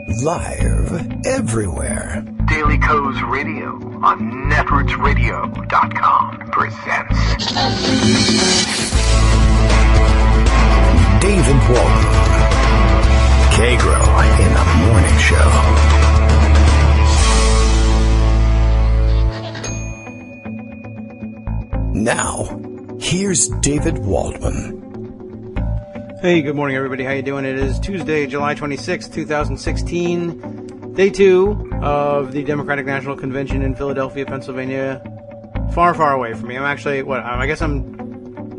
Live everywhere. Daily Co's Radio on netrootsradio.com presents David Walton. Kagro in the Morning Show. Now, here's David Waldman. Hey, good morning, everybody. How you doing? It is Tuesday, July 26, 2016, day 2 of the Democratic National Convention in Philadelphia, Pennsylvania. Far, far away from me. I'm actually, I guess I'm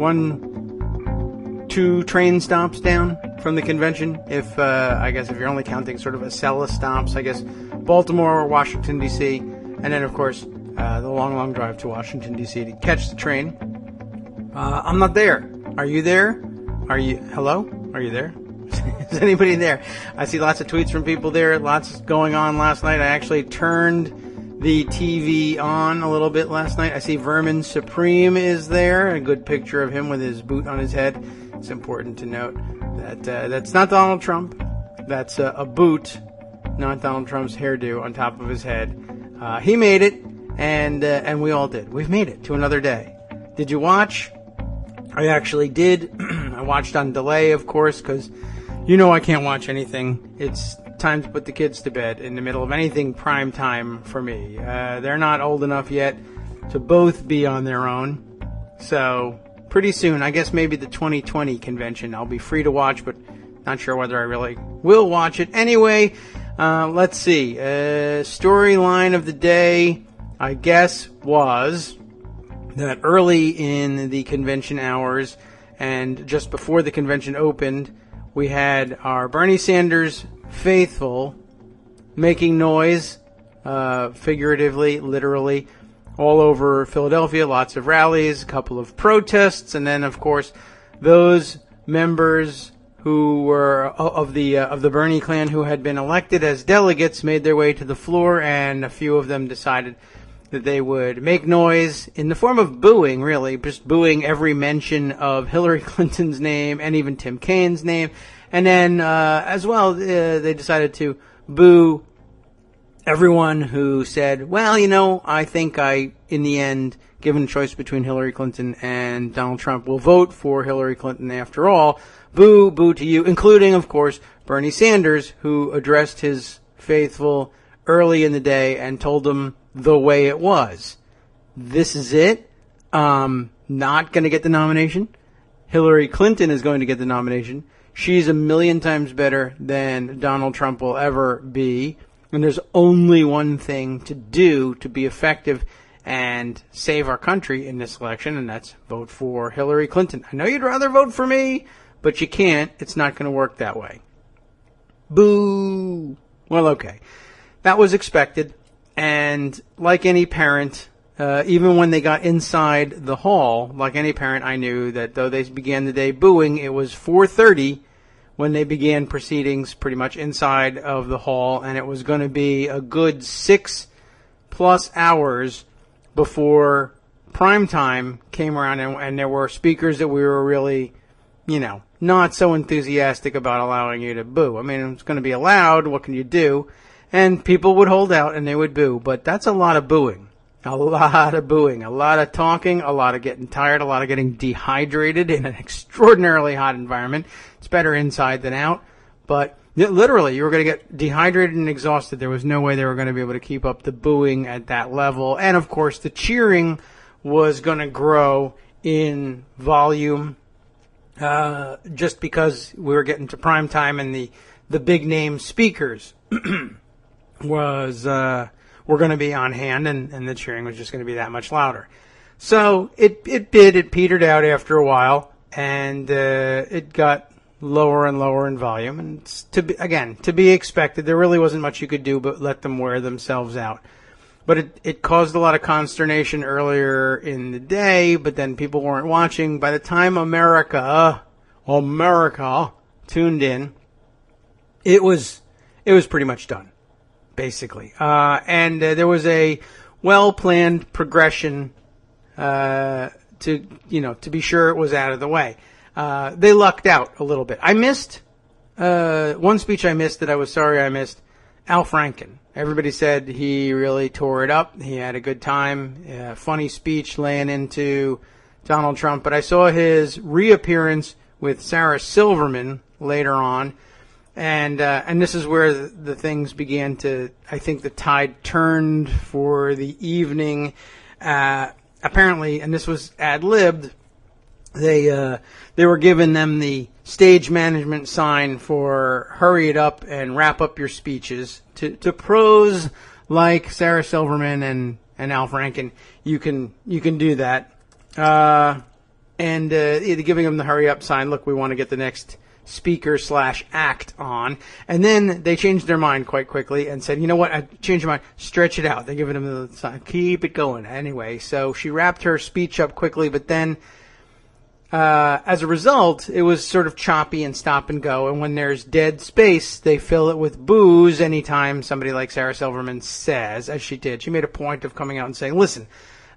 2 train stops down from the convention. If you're only counting sort of Acela stops, I guess Baltimore or Washington, D.C., and then, of course, the long, long drive to Washington, D.C. to catch the train. I'm not there. Are you there? Hello? Are you there? Is anybody there? I see lots of tweets from people there. Lots going on last night. I actually turned the TV on a little bit last night. I see Vermin Supreme is there. A good picture of him with his boot on his head. It's important to note that that's not Donald Trump. That's a boot, not Donald Trump's hairdo on top of his head. He made it, and we all did. We've made it to another day. Did you watch? I actually did. I watched on delay, of course, because I can't watch anything. It's time to put the kids to bed in the middle of anything prime time for me. They're not old enough yet to both be on their own. So pretty soon, I guess maybe the 2020 convention, I'll be free to watch, but not sure whether I really will watch it. Anyway, let's see. Storyline of the day, I guess, was that early in the convention hours and just before the convention opened, we had our Bernie Sanders faithful making noise, figuratively, literally, all over Philadelphia. Lots of rallies, a couple of protests, and then, of course, those members who were of the Bernie clan who had been elected as delegates made their way to the floor, and a few of them decided that they would make noise in the form of booing, really, just booing every mention of Hillary Clinton's name and even Tim Kaine's name. And then, as well, they decided to boo everyone who said, well, I think in the end, given a choice between Hillary Clinton and Donald Trump, will vote for Hillary Clinton after all. Boo, boo to you, including, of course, Bernie Sanders, who addressed his faithful early in the day and told them the way it was. This is it. Not going to get the nomination. Hillary Clinton is going to get the nomination. She's a million times better than Donald Trump will ever be. And there's only one thing to do to be effective and save our country in this election, and that's vote for Hillary Clinton. I know you'd rather vote for me, but you can't. It's not going to work that way. Boo. Well, okay. That was expected. And like any parent, even when they got inside the hall, like any parent, I knew that though they began the day booing, it was 4:30 when they began proceedings pretty much inside of the hall, and it was going to be a good 6+ hours before prime time came around, and there were speakers that we were really, not so enthusiastic about allowing you to boo. I mean, it's going to be allowed. What can you do? And people would hold out and they would boo. But that's a lot of booing. A lot of booing. A lot of talking. A lot of getting tired. A lot of getting dehydrated in an extraordinarily hot environment. It's better inside than out. But literally, you were going to get dehydrated and exhausted. There was no way they were going to be able to keep up the booing at that level. And, of course, the cheering was going to grow in volume just because we were getting to prime time and the big-name speakers were going to be on hand, and the cheering was just going to be that much louder. So it petered out after a while, and it got lower and lower in volume. And it's to be expected. There really wasn't much you could do but let them wear themselves out. But it caused a lot of consternation earlier in the day, but then people weren't watching. By the time America tuned in, it was pretty much done, basically. And there was a well-planned progression to be sure it was out of the way. They lucked out a little bit. I missed one speech I missed that I was sorry I missed Al Franken. Everybody said he really tore it up. He had a good time. Funny speech laying into Donald Trump. But I saw his reappearance with Sarah Silverman later on. And this is where the things began to, I think the tide turned for the evening. Apparently, and this was ad-libbed, they were giving them the stage management sign for hurry it up and wrap up your speeches. To pros like Sarah Silverman and Al Franken, you can do that. And giving them the hurry up sign, look, we want to get the next speaker/act on. And then they changed their mind quite quickly and said, you know what, I changed my mind, stretch it out. They're giving them the sign, keep it going. Anyway, so she wrapped her speech up quickly, but then as a result, it was sort of choppy and stop and go. And when there's dead space, they fill it with boos anytime somebody like Sarah Silverman says, as she did. She made a point of coming out and saying, listen,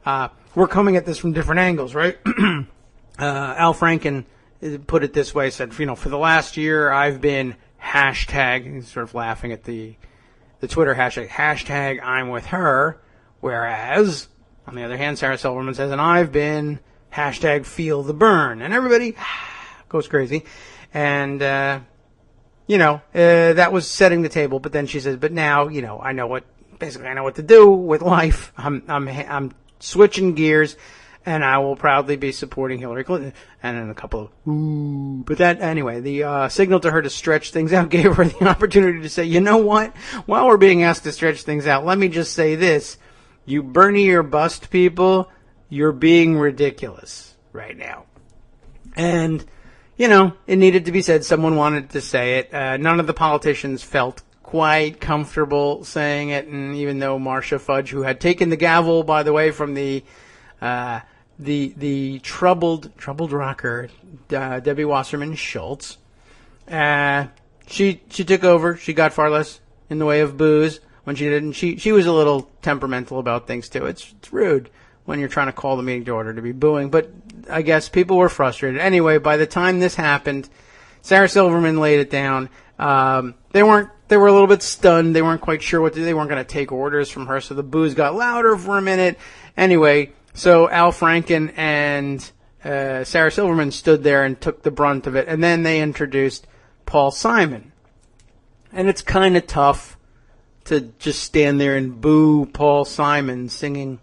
we're coming at this from different angles, right? Al Franken put it this way, said, for the last year, I've been hashtag, he's sort of laughing at the Twitter hashtag I'm with her, whereas, on the other hand, Sarah Silverman says, and I've been hashtag feel the burn, and everybody goes crazy, and, that was setting the table, but then she says, but now, I know what to do with life, I'm switching gears, and I will proudly be supporting Hillary Clinton. And then a couple of ooh. But that, anyway, the signal to her to stretch things out gave her the opportunity to say, you know what? While we're being asked to stretch things out, let me just say this. You Bernie or bust people, you're being ridiculous right now. And, it needed to be said. Someone wanted to say it. None of the politicians felt quite comfortable saying it. And even though Marcia Fudge, who had taken the gavel, by the way, from the troubled rocker, Debbie Wasserman Schultz, she took over. She got far less in the way of boos when she didn't. She was a little temperamental about things too. It's rude when you're trying to call the meeting to order to be booing, but I guess people were frustrated. Anyway, by the time this happened, Sarah Silverman laid it down. They were a little bit stunned. They weren't quite sure what to do. They weren't going to take orders from her, so the boos got louder for a minute. Anyway, so Al Franken and Sarah Silverman stood there and took the brunt of it. And then they introduced Paul Simon. And it's kind of tough to just stand there and boo Paul Simon singing,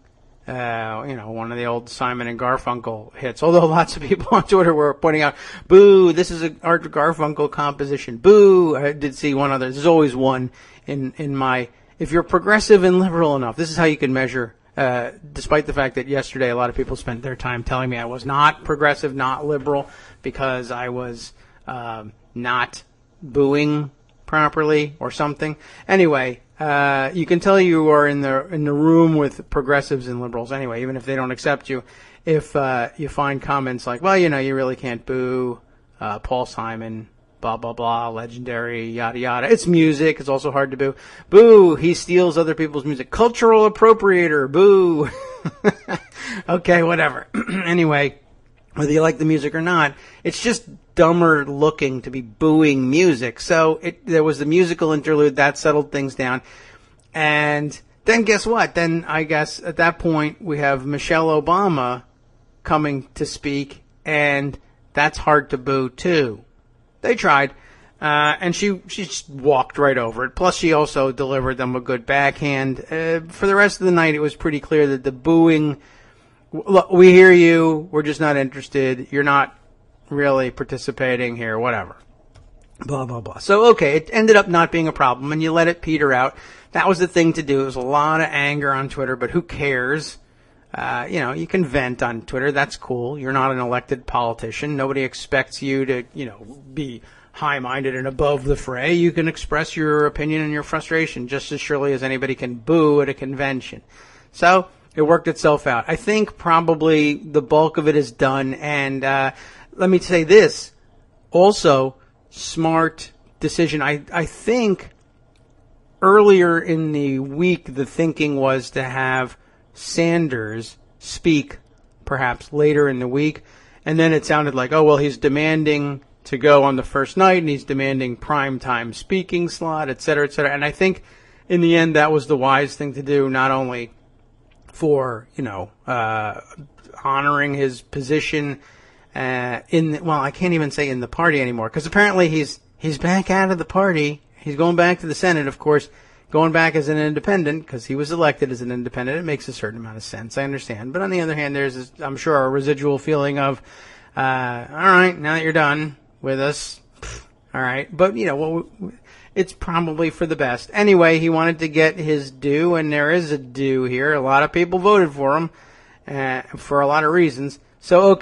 one of the old Simon and Garfunkel hits. Although lots of people on Twitter were pointing out, boo, this is an Art Garfunkel composition. Boo. I did see one other. There's always one in my, if you're progressive and liberal enough, this is how you can measure. Despite the fact that yesterday a lot of people spent their time telling me I was not progressive, not liberal, because I was not booing properly or something. Anyway, you can tell you are in the room with progressives and liberals anyway, even if they don't accept you. If you find comments like, well, you really can't boo Paul Simon, blah, blah, blah, legendary, yada, yada. It's music. It's also hard to boo. Boo, he steals other people's music. Cultural appropriator, boo. Okay, whatever. Anyway, whether you like the music or not, it's just dumber looking to be booing music. So there was the musical interlude. That settled things down. And then guess what? Then I guess at that point we have Michelle Obama coming to speak, and that's hard to boo too. They tried, and she just walked right over it. Plus, she also delivered them a good backhand. For the rest of the night, it was pretty clear that the booing, look, we hear you, we're just not interested, you're not really participating here, whatever. Blah, blah, blah. So, okay, it ended up not being a problem, and you let it peter out. That was the thing to do. There was a lot of anger on Twitter, but who cares? You can vent on Twitter. That's cool. You're not an elected politician. Nobody expects you to, be high-minded and above the fray. You can express your opinion and your frustration just as surely as anybody can boo at a convention. So it worked itself out. I think probably the bulk of it is done. And let me say this. Also, smart decision. I think earlier in the week, the thinking was to have Sanders speak perhaps later in the week, and then it sounded like, oh, well, he's demanding to go on the first night, and he's demanding primetime speaking slot, et cetera, et cetera. And I think in the end that was the wise thing to do, not only for, honoring his position I can't even say in the party anymore, because apparently he's back out of the party. He's going back to the Senate, of course, going back as an independent, because he was elected as an independent. It makes a certain amount of sense, I understand. But on the other hand, there's, I'm sure, a residual feeling of, all right, now that you're done with us, all right. But, it's probably for the best. Anyway, he wanted to get his due, and there is a due here. A lot of people voted for him for a lot of reasons. So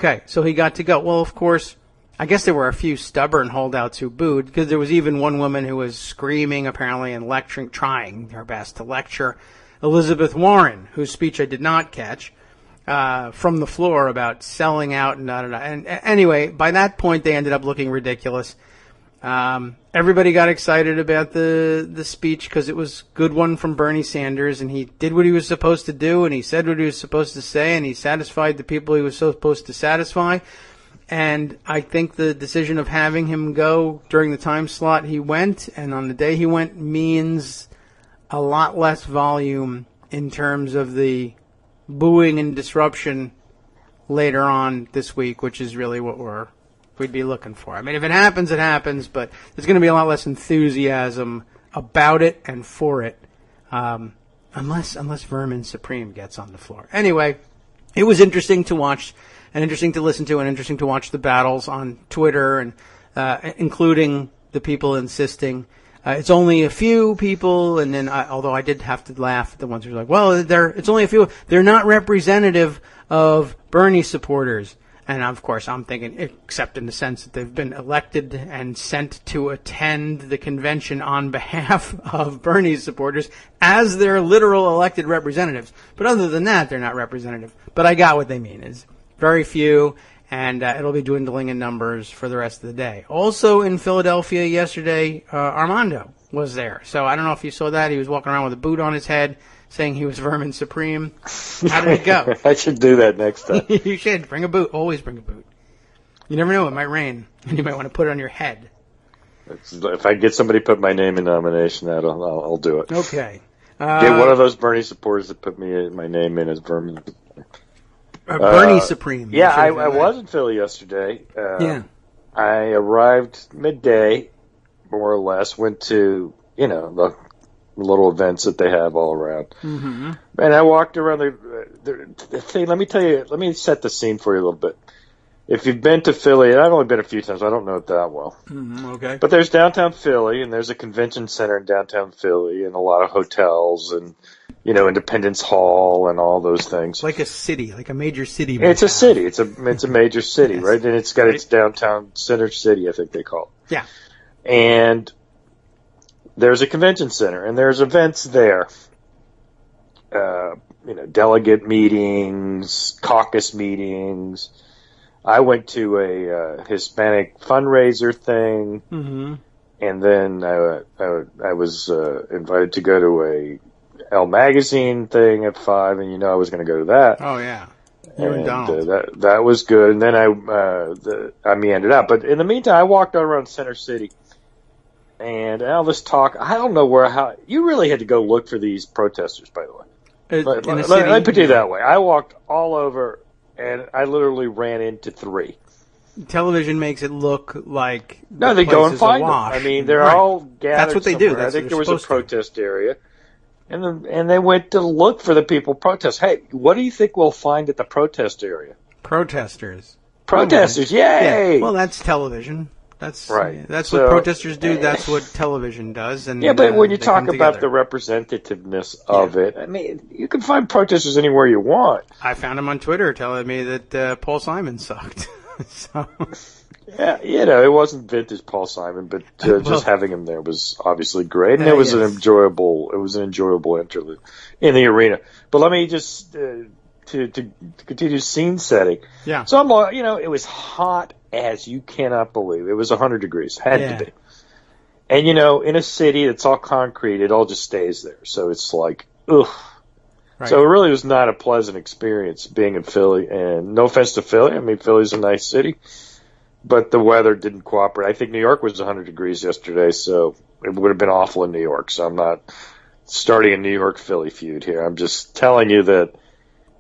he got to go. Well, of course, I guess there were a few stubborn holdouts who booed, because there was even one woman who was screaming, apparently, and lecturing, trying her best to lecture Elizabeth Warren, whose speech I did not catch, from the floor about selling out and da-da-da. And anyway, by that point, they ended up looking ridiculous. Everybody got excited about the speech because it was a good one from Bernie Sanders, and he did what he was supposed to do, and he said what he was supposed to say, and he satisfied the people he was supposed to satisfy. And I think the decision of having him go during the time slot he went, and on the day he went, means a lot less volume in terms of the booing and disruption later on this week, which is really what we'd be looking for. I mean, if it happens, it happens, but there's going to be a lot less enthusiasm about it and for it, unless Vermin Supreme gets on the floor. Anyway, it was interesting to watch, and interesting to listen to, and interesting to watch the battles on Twitter, and including the people insisting it's only a few people, and then although I did have to laugh at the ones who were like, well, it's only a few. They're not representative of Bernie supporters. And, of course, I'm thinking, except in the sense that they've been elected and sent to attend the convention on behalf of Bernie's supporters as their literal elected representatives. But other than that, they're not representative. But I got what they mean. It's very few, and it'll be dwindling in numbers for the rest of the day. Also in Philadelphia yesterday, Armando was there. So I don't know if you saw that. He was walking around with a boot on his head, saying he was Vermin Supreme. How did it go? I should do that next time. You should. Bring a boot. Always bring a boot. You never know. It might rain, and you might want to put it on your head. If I get somebody to put my name in nomination, I'll do it. Okay. Get one of those Bernie supporters that put my name in as Vermin. Bernie Supreme. Yeah, I was in Philly yesterday. Yeah. I arrived midday, more or less. Went to, the little events that they have all around. Mm-hmm. And I walked around the thing. Let me set the scene for you a little bit. If you've been to Philly, and I've only been a few times, I don't know it that well. Okay. But there's downtown Philly, and there's a convention center in downtown Philly, and a lot of hotels, and, Independence Hall, and all those things. Like a city, like a major city. It's a city. It's a major city, yes. Right? And it's got its downtown center city, I think they call it. Yeah. And there's a convention center, and there's events there. Delegate meetings, caucus meetings. I went to a Hispanic fundraiser thing, and then I was invited to go to a Elle Magazine thing at 5, and I was going to go to that. Oh yeah, you and Donald. That was good. And then I meandered out. But in the meantime, I walked around Center City. And all this talk, I don't know how you really had to go look for these protesters, by the way. Let me put it that way. I walked all over, and I literally ran into 3. Television makes it look like they go and find them. I mean, they're all gathered. That's what they do. I think there was a protest area, and they went to look for the people protest. Hey, what do you think we'll find at the protest area? Protesters, yay! Yeah. Well, that's television. That's right. That's what protesters do. That's what television does. And but when you talk about the representativeness of it, I mean, you can find protesters anywhere you want. I found him on Twitter telling me that Paul Simon sucked. So. Yeah, it wasn't vintage Paul Simon, but just having him there was obviously great, and it was an enjoyable interlude in the arena. But let me just to continue scene setting. Yeah. So I'm, it was hot as you cannot believe. It was 100 degrees. Had to be. And, in a city that's all concrete, it all just stays there. So it's like, ugh. Right. So it really was not a pleasant experience being in Philly. And no offense to Philly. I mean, Philly's a nice city. but the weather didn't cooperate. I think New York was 100 degrees yesterday, so it would have been awful in New York. So I'm not starting a New York-Philly feud here. I'm just telling you that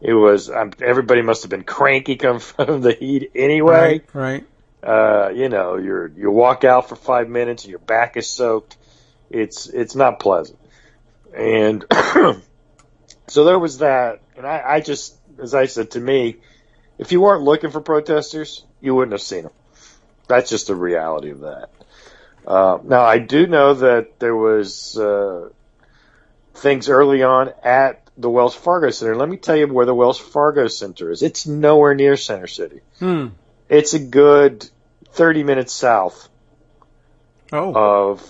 it was. Everybody must have been cranky come from the heat anyway. Right. You walk out for 5 minutes and your back is soaked. It's not pleasant. And so there was that. And I just, as I said, to me, if you weren't looking for protesters, you wouldn't have seen them. That's just the reality of that. Now, I do know that there was things early on at the Wells Fargo Center. Let me tell you where the Wells Fargo Center is. It's nowhere near Center City. It's a good 30 minutes south of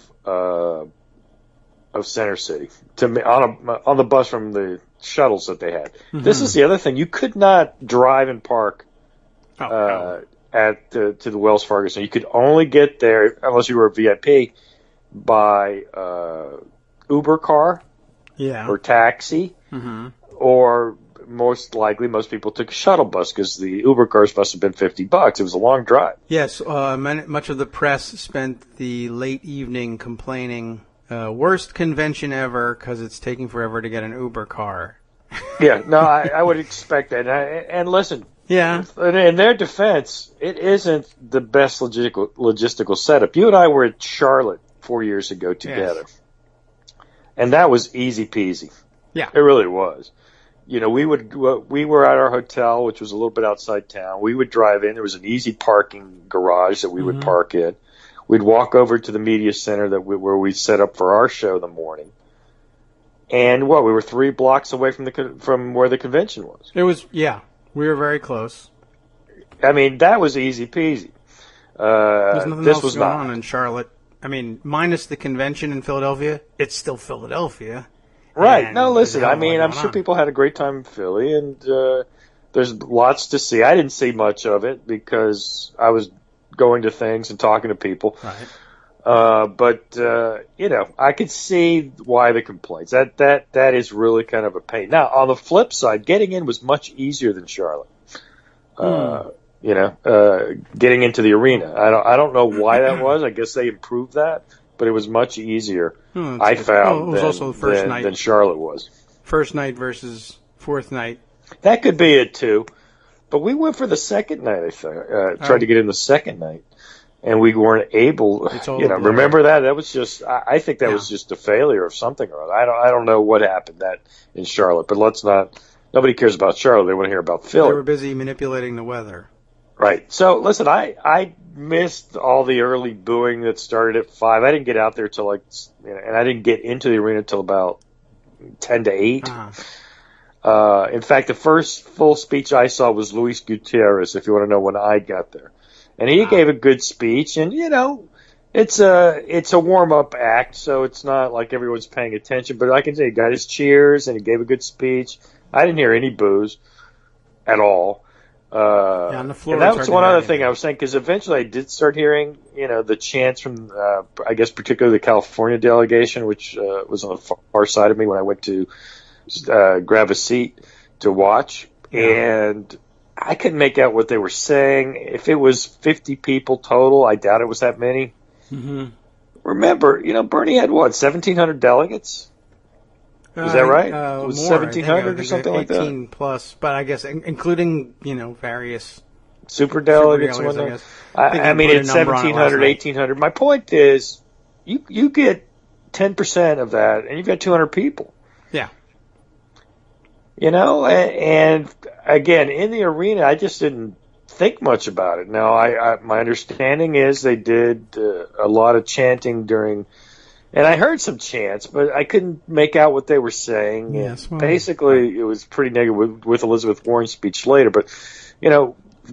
Center City. To me, on the bus from the shuttles that they had. This is the other thing. You could not drive and park to the Wells Fargo Center. You could only get there, unless you were a VIP, by Uber car or taxi, or most likely most people took a shuttle bus because the Uber cars must have been $50. It was a long drive. Yes, much of the press spent the late evening complaining, worst convention ever because it's taking forever to get an Uber car. Yeah, no, I would expect that. And listen, yeah, in their defense, it isn't the best logistical setup. You and I were at Charlotte 4 years ago together, and that was easy peasy. Yeah, it really was. We were at our hotel, which was a little bit outside town. We would drive in. There was an easy parking garage that we would park in. We'd walk over to the media center where we set up for our show in the morning. And we were 3 blocks away from where the convention was. It was, we were very close. I mean, that was easy peasy. There's nothing else going on in Charlotte. I mean, minus the convention in Philadelphia, it's still Philadelphia. Right. No, listen, I mean, I'm sure people had a great time in Philly, and there's lots to see. I didn't see much of it because I was going to things and talking to people. Right. But I could see why the complaints. That is really kind of a pain. Now, on the flip side, getting in was much easier than Charlotte. Getting into the arena. I don't know why that was. I guess they improved that, but it was much easier. I found than Charlotte was. First night versus fourth night. That could be it too. But we went for the second night. I think tried to get in the second night. And we weren't able, remember that? That was just, I think that was just a failure of something or other. I don't know what happened in Charlotte, but nobody cares about Charlotte. They want to hear about Philly. They were busy manipulating the weather. Right. So, listen, I missed all the early booing that started at 5. I didn't get out there till and I didn't get into the arena till about 10 to 8. In fact, the first full speech I saw was Luis Gutierrez, if you want to know when I got there. And he gave a good speech, and it's a warm up act, so it's not like everyone's paying attention. But I can say he got his cheers and he gave a good speech. I didn't hear any boos at all. On the floor. And that was one other thing I was saying, because eventually I did start hearing the chants from I guess particularly the California delegation, which was on the far side of me when I went to grab a seat to watch, and I couldn't make out what they were saying. If it was 50 people total, I doubt it was that many. Remember, Bernie had 1,700 delegates? Is that right? It was 1,700 or something like that? 18 plus, but I guess including, various super delegates. I guess. I mean, it's 1,700, 1,800. My point is, you get 10% of that, and you've got 200 people. Yeah. And again, in the arena, I just didn't think much about it. Now, my understanding is they did a lot of chanting during, and I heard some chants, but I couldn't make out what they were saying. Yes, well, basically, it was pretty negative with Elizabeth Warren's speech later. But,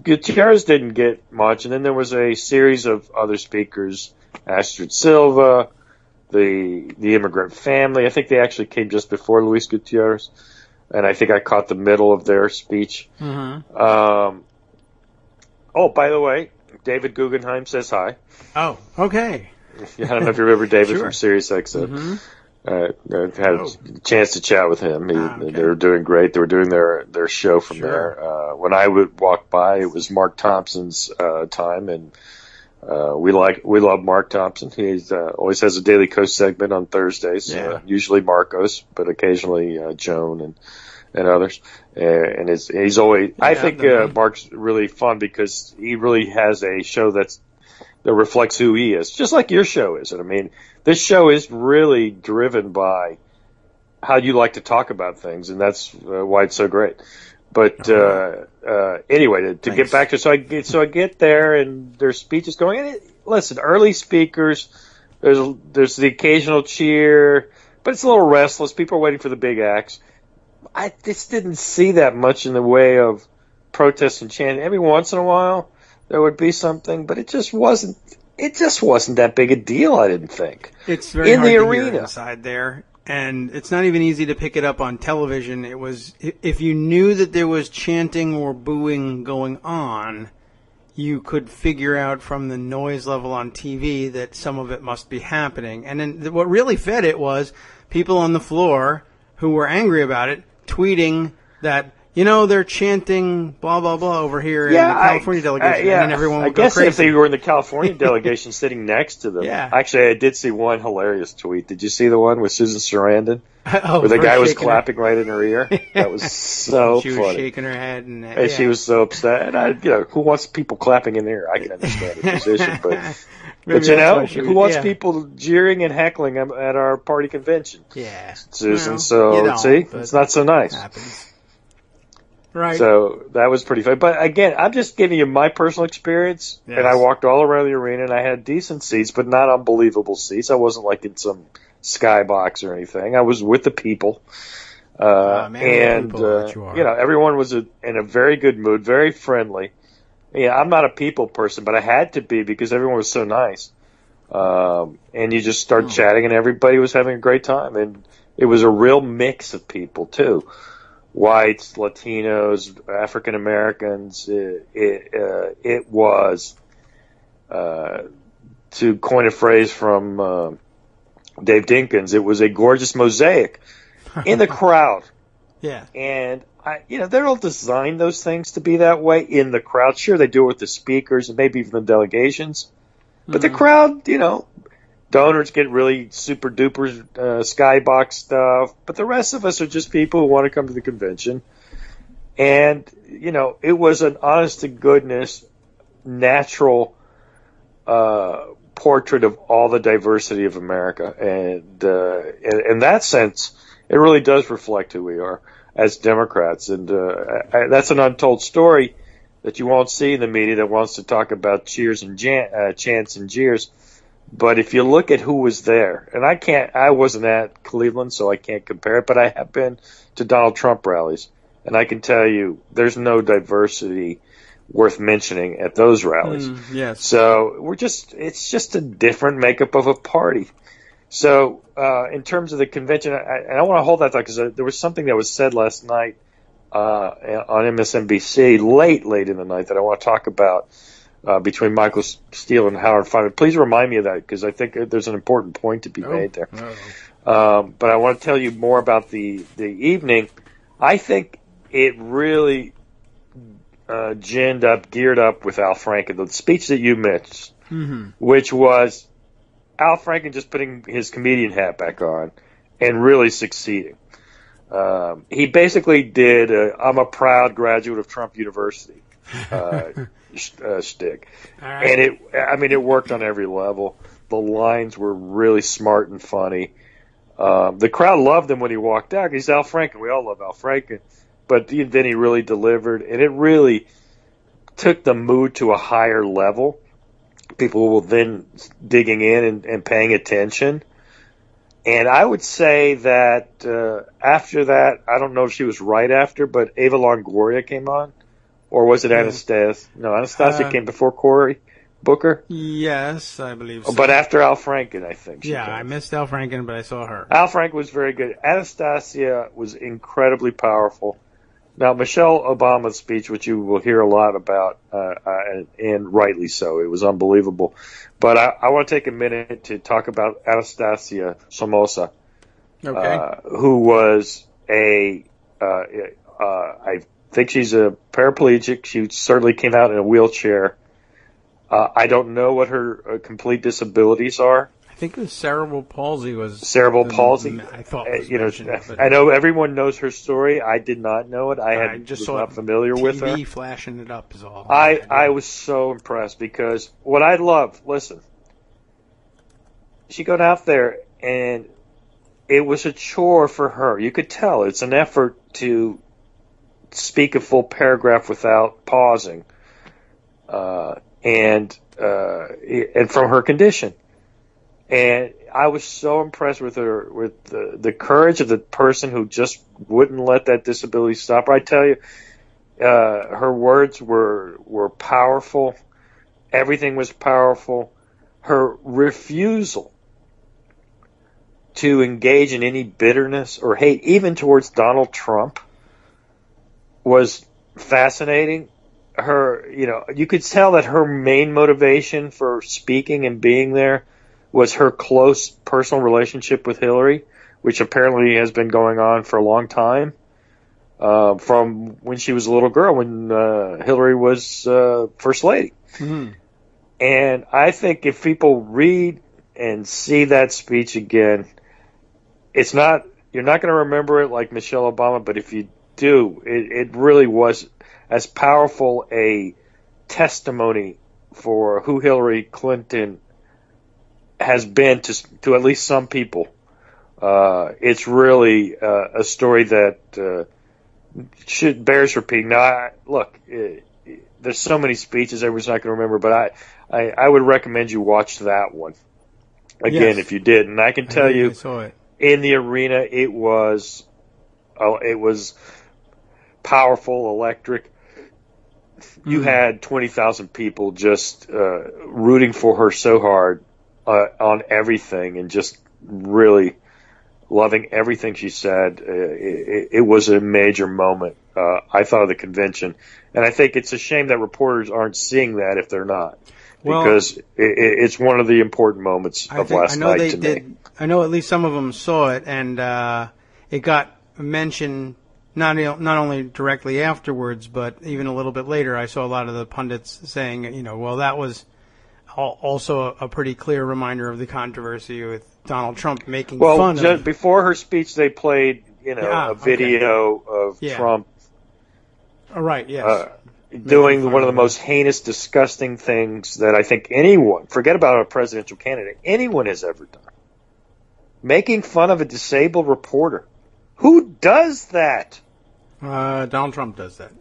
Gutierrez didn't get much, and then there was a series of other speakers, Astrid Silva, the immigrant family. I think they actually came just before Luis Gutierrez. And I think I caught the middle of their speech. By the way, David Guggenheim says hi. Oh, okay. I don't know if you remember David from SiriusXM. I've had a chance to chat with him. They were doing great. They were doing their show from there. When I would walk by, it was Mark Thompson's time, and we love Mark Thompson. He's always has a Daily Coast segment on Thursdays. Usually Marcos, but occasionally Joan and others. And he's always. I think Mark's really fun because he really has a show that reflects who he is, just like your show is. And I mean, this show is really driven by how you like to talk about things, and that's why it's so great. But anyway, to get back to so I get there, and there's speeches going. And listen, early speakers. There's the occasional cheer, but it's a little restless. People are waiting for the big acts. I just didn't see that much in the way of protests and chanting. Every once in a while, there would be something, but it just wasn't that big a deal, I didn't think. It's very hard to hear inside there, and it's not even easy to pick it up on television. It was, if you knew that there was chanting or booing going on, you could figure out from the noise level on TV that some of it must be happening. And then what really fed it was people on the floor who were angry about it tweeting that, they're chanting blah, blah, blah over here in the California delegation. And then everyone would go crazy. I guess if they were in the California delegation sitting next to them. Yeah. Actually, I did see one hilarious tweet. Did you see the one with Susan Sarandon? Where the guy was clapping right in her ear? That was so funny. She was shaking her head. And she was so upset. And who wants people clapping in the ear? I can understand her position. But who wants people jeering and heckling at our party convention? Yeah. Susan, it's not so nice. Happens. Right. So that was pretty fun. But again, I'm just giving you my personal experience. Yes. And I walked all around the arena, and I had decent seats, but not unbelievable seats. I wasn't like in some skybox or anything. I was with the people. Everyone was in a very good mood, very friendly. Yeah, I'm not a people person, but I had to be because everyone was so nice. And you just start chatting, and everybody was having a great time. And it was a real mix of people, too. Whites, Latinos, African Americans. It was, to coin a phrase from Dave Dinkins, it was a gorgeous mosaic in the crowd. Yeah. And they don't design those things to be that way in the crowd. Sure, they do it with the speakers and maybe even the delegations, but the crowd, donors get really super duper skybox stuff, but the rest of us are just people who want to come to the convention. And it was an honest to goodness, natural portrait of all the diversity of America, and in that sense, it really does reflect who we are as Democrats. And that's an untold story that you won't see in the media that wants to talk about cheers and chants and jeers. But if you look at who was there, and I wasn't at Cleveland, so I can't compare it, but I have been to Donald Trump rallies, and I can tell you there's no diversity worth mentioning at those rallies. Yes. So it's just a different makeup of a party. So in terms of the convention, I want to hold that thought because there was something that was said last night on MSNBC late in the night that I want to talk about. Between Michael Steele and Howard Feinman. Please remind me of that because I think there's an important point to be made there. But I want to tell you more about the evening. I think it really geared up with Al Franken, the speech that you missed, which was Al Franken just putting his comedian hat back on and really succeeding. He basically did I'm a proud graduate of Trump University. Shtick. Right. And it worked on every level. The lines were really smart and funny. The crowd loved him when he walked out. He's Al Franken. We all love Al Franken. But then he really delivered, and it really took the mood to a higher level. People were then digging in and paying attention. And I would say that after that, I don't know if she was right after, but Eva Longoria came on. Or was it Anastasia? No, Anastasia came before Cory Booker? Yes, I believe so. But after Al Franken, I think. I missed Al Franken, but I saw her. Al Franken was very good. Anastasia was incredibly powerful. Now, Michelle Obama's speech, which you will hear a lot about, and rightly so, it was unbelievable. But I want to take a minute to talk about Anastasia Somoza. who was I think she's a paraplegic. She certainly came out in a wheelchair. I don't know what her complete disabilities are. I think it was cerebral palsy. Cerebral palsy. I thought was mentioned, I know everyone knows her story. I did not know it. I was not familiar with her. TV flashing it up is all. I was so impressed because what I love. Listen, she got out there and it was a chore for her. You could tell it's an effort to speak a full paragraph without pausing, and from her condition. And I was so impressed with her, with the courage of the person who just wouldn't let that disability stop her. I tell you, her words were powerful. Everything was powerful. Her refusal to engage in any bitterness or hate, even towards Donald Trump, was fascinating. You could tell that her main motivation for speaking and being there was her close personal relationship with Hillary, which apparently has been going on for a long time, from when she was a little girl, when Hillary was First Lady. Mm-hmm. And I think if people read and see that speech again, you're not going to remember it like Michelle Obama, but if you do, it really was as powerful a testimony for who Hillary Clinton has been to at least some people. It's really a story that bears repeating. Now, look, there's so many speeches everyone's not going to remember, but I would recommend you watch that one again if you did. And I can tell you, I saw it. In the arena, it was powerful, electric. You had 20,000 people just rooting for her so hard on everything and just really loving everything she said. It was a major moment, I thought, of the convention. And I think it's a shame that reporters aren't seeing that if they're not. Because it's one of the important moments of last night to me. I know at least some of them saw it, and it got mentioned not only directly afterwards, but even a little bit later. I saw a lot of the pundits saying, that was also a pretty clear reminder of the controversy with Donald Trump making fun of it. Before her speech, they played, a video of Trump. Right, yes. Doing one of the most heinous, disgusting things that I think anyone, forget about a presidential candidate, anyone has ever done. Making fun of a disabled reporter. Who does that? Donald Trump does that.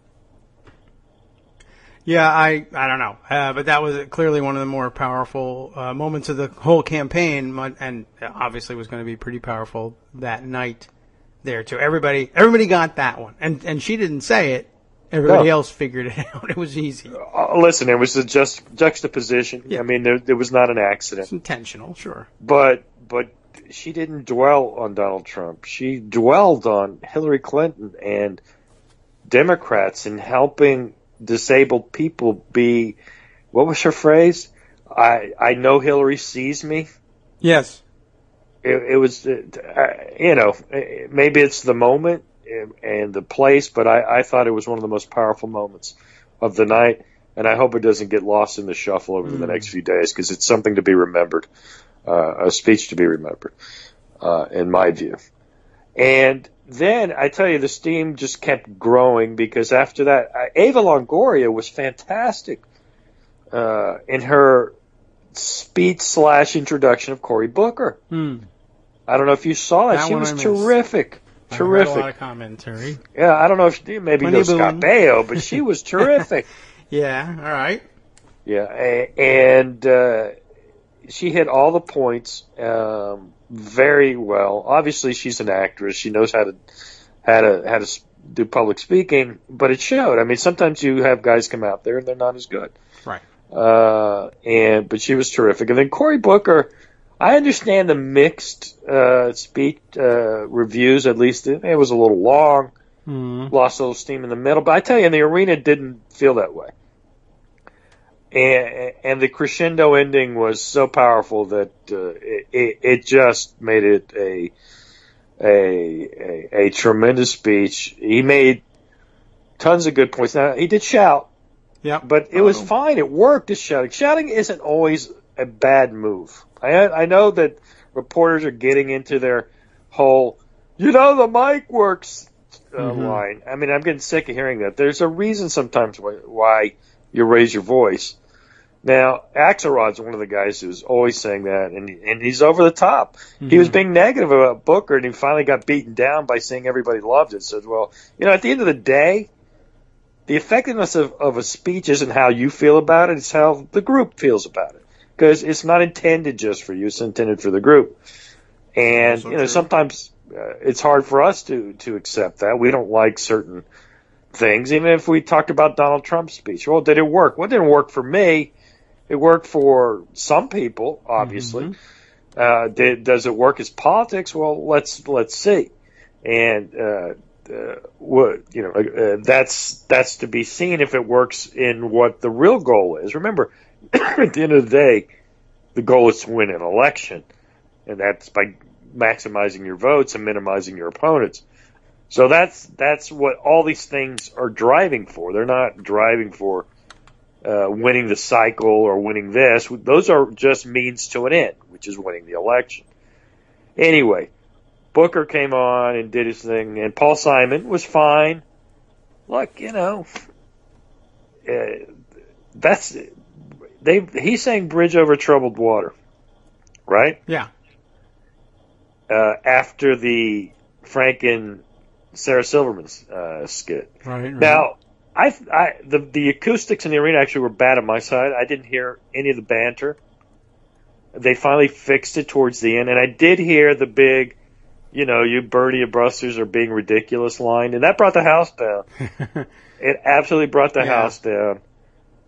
Yeah, I don't know. But that was clearly one of the more powerful moments of the whole campaign, and obviously was going to be pretty powerful that night there, too. Everybody got that one. And she didn't say it. Everybody else figured it out. It was easy. Listen, it was a juxtaposition. Yeah. I mean, there was not an accident. It's intentional, sure. But she didn't dwell on Donald Trump. She dwelled on Hillary Clinton and Democrats in helping disabled people be, what was her phrase? I know Hillary sees me. Yes. It was, maybe it's the moment and the place, but I thought it was one of the most powerful moments of the night, and I hope it doesn't get lost in the shuffle over the next few days, because it's something to be remembered, a speech to be remembered, in my view. And then, I tell you, the steam just kept growing, because after that, Eva Longoria was fantastic in her speech/introduction of Cory Booker. I don't know if you saw it. She was terrific. Terrific. I heard a lot of commentary. Yeah, I don't know if maybe no Scott Baio, but she was terrific. Yeah, all right. Yeah, and she hit all the points very well. Obviously, she's an actress. She knows how to do public speaking, but it showed. I mean, sometimes you have guys come out there and they're not as good. Right. But she was terrific. And then Cory Booker, I understand the mixed speech reviews. At least it was a little long, lost a little steam in the middle. But I tell you, in the arena, didn't feel that way. And the crescendo ending was so powerful that it just made it a tremendous speech. He made tons of good points. Now, he did shout, but it was fine. It worked, his shouting. Shouting isn't always a bad move. I know that reporters are getting into their whole, the mic works line. I mean, I'm getting sick of hearing that. There's a reason sometimes why you raise your voice. Now, Axelrod's one of the guys who's always saying that, and he's over the top. He was being negative about Booker, and he finally got beaten down by saying everybody loved it. So, well, at the end of the day, the effectiveness of a speech isn't how you feel about it, it's how the group feels about it. Because it's not intended just for you, it's intended for the group. And, sometimes it's hard for us to accept that. We don't like certain things, even if we talked about Donald Trump's speech. Well, did it work? Well, it didn't work for me. It worked for some people, obviously. Does it work as politics? Well, let's see. And that's to be seen if it works in what the real goal is. Remember, at the end of the day, the goal is to win an election, and that's by maximizing your votes and minimizing your opponents. So that's what all these things are driving for. They're not driving for winning the cycle or winning this. Those are just means to an end, which is winning the election. Anyway, Booker came on and did his thing, and Paul Simon was fine. Look, he's saying bridge over troubled water, right? Yeah. After the Frank and Sarah Silverman's skit. Right. Now, the acoustics in the arena actually were bad on my side. I didn't hear any of the banter. They finally fixed it towards the end, and I did hear the big, you Bernie and Busters are being ridiculous line, and that brought the house down. It absolutely brought the house down.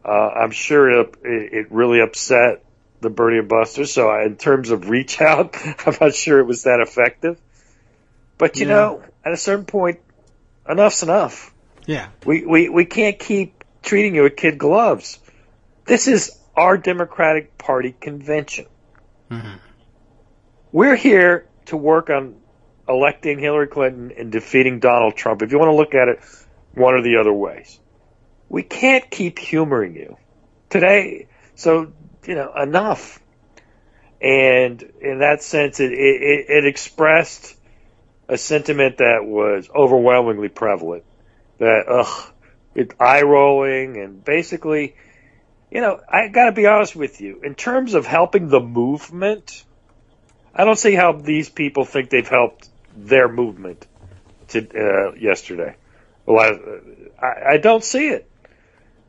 I'm sure it really upset the Bernie and Busters, so in terms of reach out, I'm not sure it was that effective. But, at a certain point, enough's enough. Yeah. We can't keep treating you with kid gloves. This is our Democratic Party convention. We're here to work on electing Hillary Clinton and defeating Donald Trump, if you want to look at it one or the other ways. We can't keep humoring you today. So, enough. And in that sense, it expressed a sentiment that was overwhelmingly prevalent. That, eye-rolling, and basically, I got to be honest with you. In terms of helping the movement, I don't see how these people think they've helped their movement yesterday. Well, I don't see it.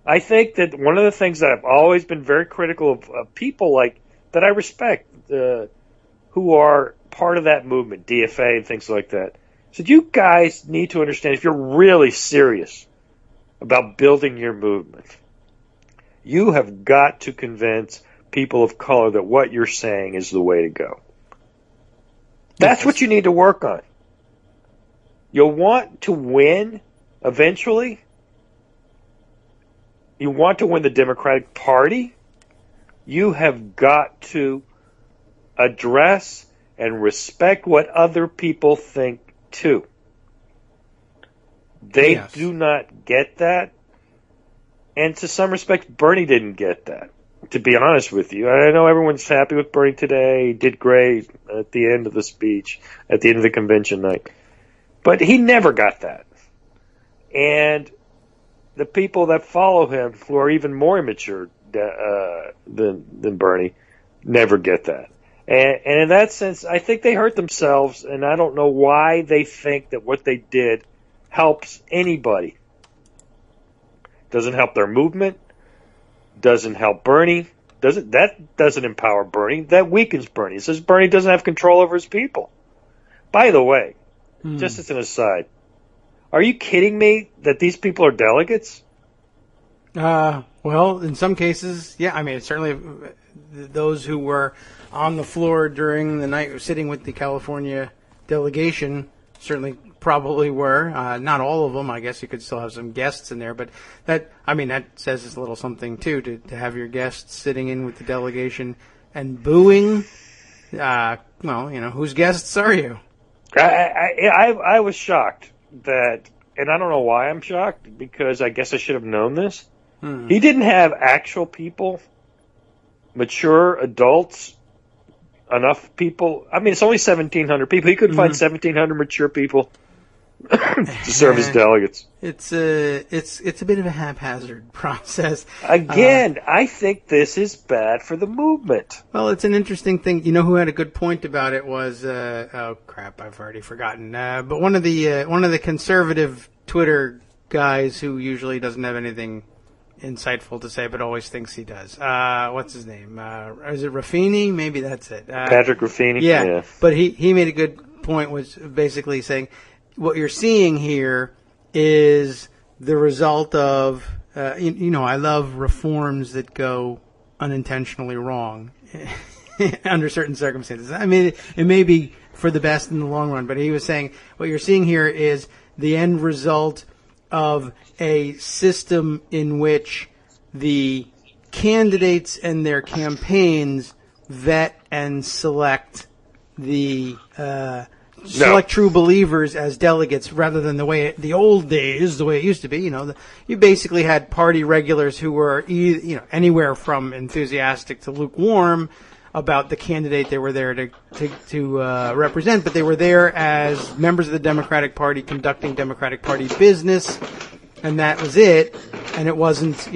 I think that one of the things that I've always been very critical of people like that I respect, who are part of that movement, DFA and things like that. So you guys need to understand, if you're really serious about building your movement, you have got to convince people of color that what you're saying is the way to go. That's what you need to work on. You'll want to win eventually. You want to win the Democratic Party. You have got to address and respect what other people think too. They do not get that. And to some respects, Bernie didn't get that, to be honest with you. I know everyone's happy with Bernie today. He did great at the end of the speech, at the end of the convention night. But he never got that. And the people that follow him, who are even more immature than Bernie, never get that. And in that sense, I think they hurt themselves, and I don't know why they think that what they did helps anybody. Doesn't help their movement, doesn't help Bernie, that doesn't empower Bernie, that weakens Bernie. It says Bernie doesn't have control over his people. By the way, just as an aside, are you kidding me that these people are delegates? Well, in some cases, yeah. I mean, certainly those who were on the floor during the night sitting with the California delegation certainly probably were. Not all of them. I guess you could still have some guests in there, but that says a little something too, to have your guests sitting in with the delegation and booing. Well, whose guests are you? I was shocked that, and I don't know why I'm shocked, because I guess I should have known this. He didn't have actual people, mature adults, enough people. I mean, it's only 1,700 people. He couldn't find 1,700 mature people to serve as delegates. It's a bit of a haphazard process. Again, I think this is bad for the movement. Well, it's an interesting thing. You know who had a good point about it was oh crap, I've already forgotten. But one of the conservative Twitter guys who usually doesn't have anything insightful to say, but always thinks he does. What's his name? Is it Raffini? Maybe that's it. Patrick Raffini? Yeah. But he made a good point, was basically saying what you're seeing here is the result of, I love reforms that go unintentionally wrong under certain circumstances. I mean, it may be for the best in the long run, but he was saying what you're seeing here is the end result of a system in which the candidates and their campaigns vet and select true believers as delegates, rather than the way the old days, the way it used to be. You basically had party regulars who were anywhere from enthusiastic to lukewarm about the candidate they were there to represent, but they were there as members of the Democratic Party conducting Democratic Party business, and that was it. And it wasn't,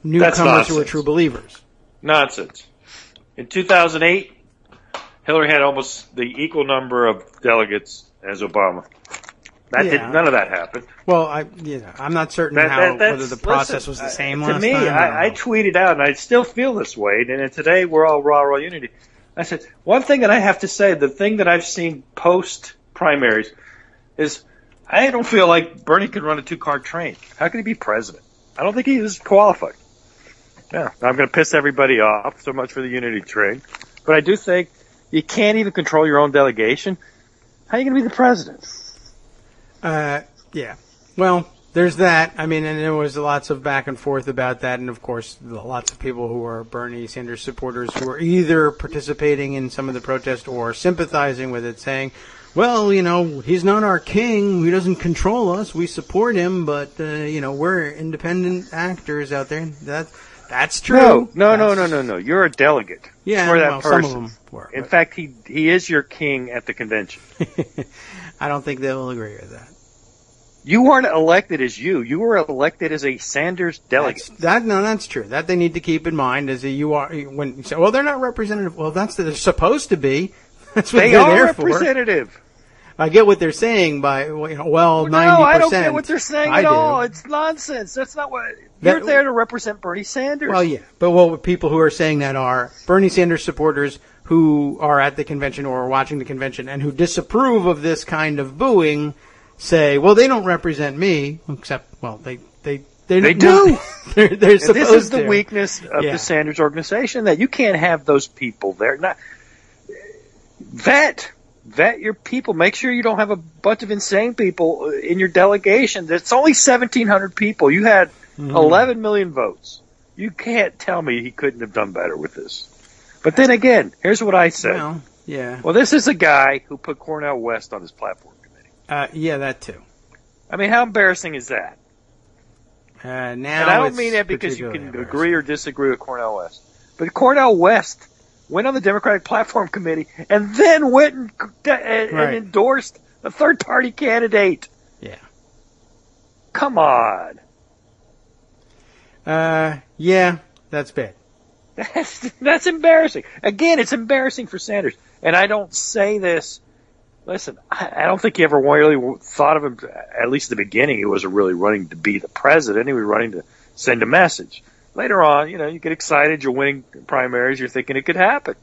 newcomers who were true believers. Nonsense. In 2008, Hillary had almost the equal number of delegates as Obama. None of that happened. Well, I'm not certain whether the process was the same last time. To me, I tweeted out, and I still feel this way, and today we're all raw unity. I said, one thing that I have to say, the thing that I've seen post-primaries is I don't feel like Bernie could run a two-car train. How could he be president? I don't think he is qualified. Yeah, I'm going to piss everybody off, so much for the unity train. But I do think you can't even control your own delegation. How are you going to be the president? Yeah. Well, there's that. I mean, and there was lots of back and forth about that, and of course, lots of people who are Bernie Sanders supporters who are either participating in some of the protest or sympathizing with it, saying, well, he's not our king. He doesn't control us. We support him, but, we're independent actors out there. That's true. No. You're a delegate. Yeah, for that person. Some of them were. In fact, he is your king at the convention. I don't think they'll agree with that. You weren't elected as you. You were elected as a Sanders delegate. That's true. That they need to keep in mind as when you say, well, they're not representative. Well, they're supposed to be. That's what they're there for. They are representative. I get what they're saying by, 90%. No, I don't get what they're saying at all. It's nonsense. That's not what... You're there to represent Bernie Sanders. Well, yeah. But people who are saying that are Bernie Sanders supporters who are at the convention or are watching the convention and who disapprove of this kind of booing say, well, they don't represent me, except, well, they do. they're supposed to. This is the weakness of the Sanders organization, that you can't have those people there. Vet your people. Make sure you don't have a bunch of insane people in your delegation. It's only 1,700 people. You had 11 million votes. You can't tell me he couldn't have done better with this. But then again, here's what I say. Well, this is a guy who put Cornel West on his platform committee. Yeah, that too. I mean, how embarrassing is that? And I don't mean that because you can agree or disagree with Cornel West. But Cornel West went on the Democratic Platform Committee, and then went and endorsed a third-party candidate. Yeah. Come on. Yeah, that's bad. That's embarrassing. Again, it's embarrassing for Sanders. And I don't say this. Listen, I don't think he ever really thought of him, at least at the beginning, he wasn't really running to be the president. He was running to send a message. Later on, you get excited, you're winning primaries, you're thinking it could happen.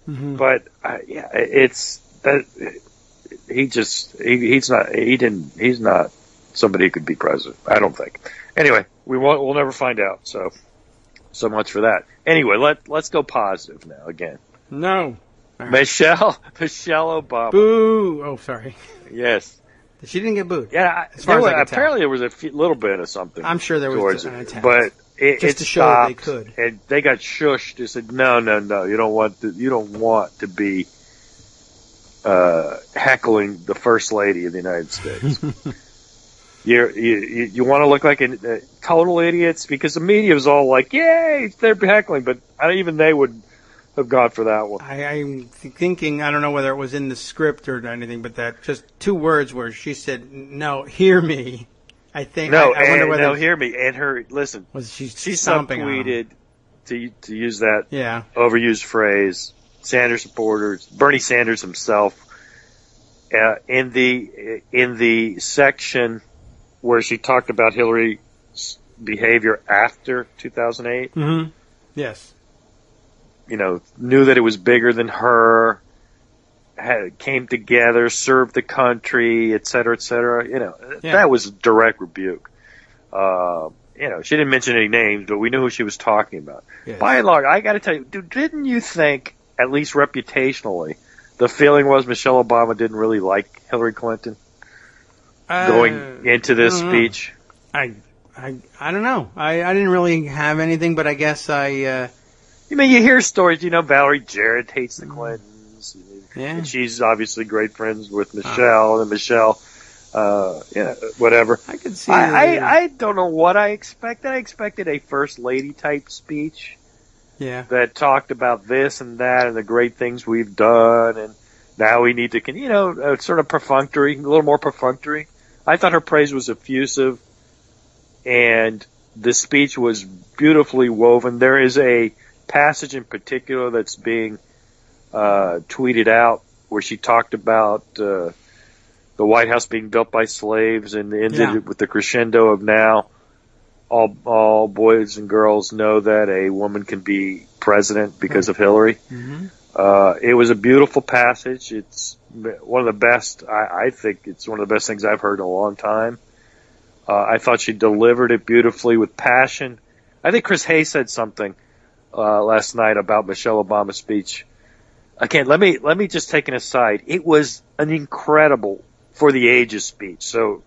Mm-hmm. But it's that he's not somebody who could be president. I don't think. Anyway, we'll never find out. So much for that. Anyway, let's go positive now again. No. Right. Michelle Obama. Boo! Oh, sorry. Yes. She didn't get booed. Yeah, apparently there was a little bit of something. I'm sure there was an attempt, but it to show stopped, they could. And they got shushed. They said, "No, you don't want to be heckling the First Lady of the United States. You want to look like total idiots because the media was all like, "Yay, they're heckling," but even they would have gone for that one. I'm thinking, I don't know whether it was in the script or anything, but that just 2 words where she said, "No, hear me." I think. No, I wonder whether hear me. And was she stomping subtweeted to use that yeah. overused phrase. Sanders supporters, Bernie Sanders himself, in the section where she talked about Hillary's behavior after 2008. Mm-hmm. Yes. Knew that it was bigger than her, came together, served the country, et cetera, et cetera. That was a direct rebuke. She didn't mention any names, but we knew who she was talking about. Yes. By and large, I got to tell you, didn't you think, at least reputationally, the feeling was Michelle Obama didn't really like Hillary Clinton going into this speech? I don't know. I didn't really have anything, but I guess I. You hear stories. Valerie Jarrett hates the Clintons. Yeah. And she's obviously great friends with Michelle, and Michelle, whatever. I could see. I don't know what I expected. I expected a First Lady type speech. Yeah. That talked about this and that and the great things we've done, and now we need to, sort of perfunctory, a little more perfunctory. I thought her praise was effusive, and the speech was beautifully woven. There is a passage in particular that's being tweeted out where she talked about the White House being built by slaves and ended with the crescendo of now. All boys and girls know that a woman can be president because of Hillary. Mm-hmm. It was a beautiful passage. It's one of the best. I think it's one of the best things I've heard in a long time. I thought she delivered it beautifully with passion. I think Chris Hayes said something last night about Michelle Obama's speech. Again, let me just take an aside. It was an incredible for the ages speech. So.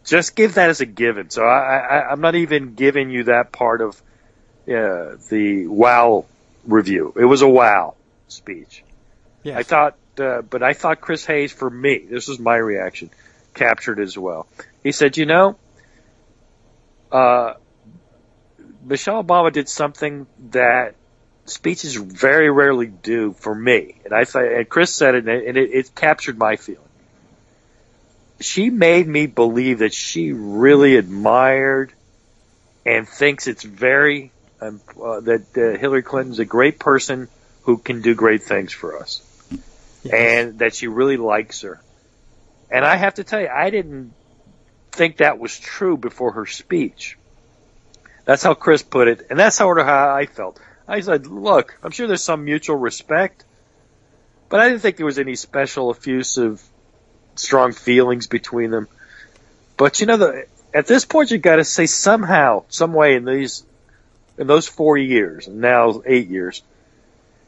Just give that as a given. So I'm not even giving you that part of the wow review. It was a wow speech. Yes. I thought Chris Hayes, for me, this was my reaction, captured as well. He said, Michelle Obama did something that speeches very rarely do for me. And Chris said it, and it captured my feeling. She made me believe that she really admired and thinks it's very that Hillary Clinton's a great person who can do great things for us, yes. And that she really likes her. And I have to tell you, I didn't think that was true before her speech. That's how Chris put it, and that's how I felt. I said, look, I'm sure there's some mutual respect, but I didn't think there was any special effusive strong feelings between them. But at this point you got to say somehow, some way in those 4 years, and now 8 years,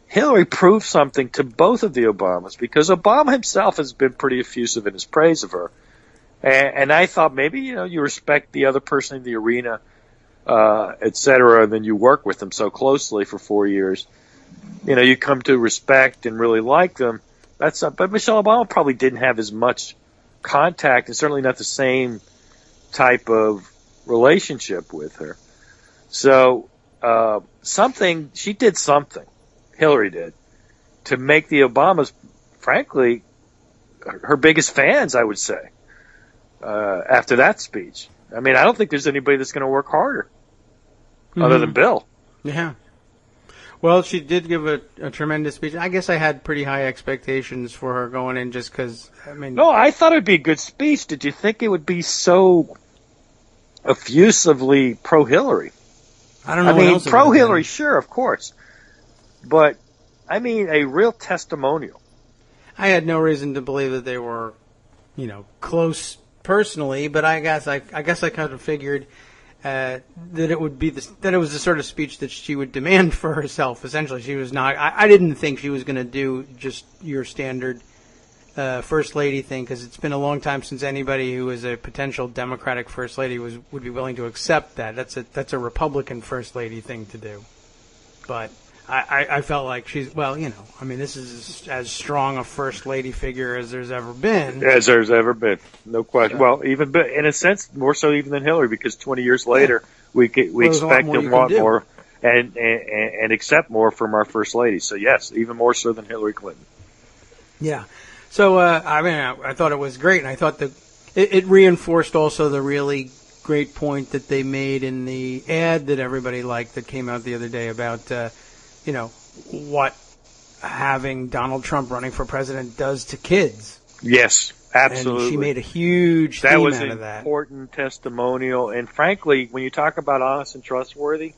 Hillary proved something to both of the Obamas, because Obama himself has been pretty effusive in his praise of her. And I thought maybe, you respect the other person in the arena, et cetera, and then you work with them so closely for 4 years. You come to respect and really like them. But Michelle Obama probably didn't have as much contact, and certainly not the same type of relationship with her. So she did something, Hillary did, to make the Obamas, frankly, her biggest fans, I would say, after that speech. I mean, I don't think there's anybody that's going to work harder other than Bill. Yeah. Well, she did give a tremendous speech. I guess I had pretty high expectations for her going in just because, No, I thought it would be a good speech. Did you think it would be so effusively pro-Hillary? I don't know. Pro-Hillary, sure, of course. But, a real testimonial. I had no reason to believe that they were, close personally, but I guess I kind of figured that it would be that it was the sort of speech that she would demand for herself. Essentially, she was not. I didn't think she was going to do just your standard first lady thing, because it's been a long time since anybody who is a potential Democratic first lady would be willing to accept that. That's a Republican first lady thing to do. But I felt like she's, well, I mean, this is as strong a first lady figure as there's ever been. As there's ever been, no question. Well, even in a sense, more so even than Hillary, because 20 years later, we expect to want more and accept more from our first lady. So yes, even more so than Hillary Clinton. Yeah. So I mean, I thought it was great, and I thought that it reinforced also the really great point that they made in the ad that everybody liked that came out the other day about what having Donald Trump running for president does to kids. Yes, absolutely. And she made a huge theme out of that. That was an important testimonial. And frankly, when you talk about honest and trustworthy,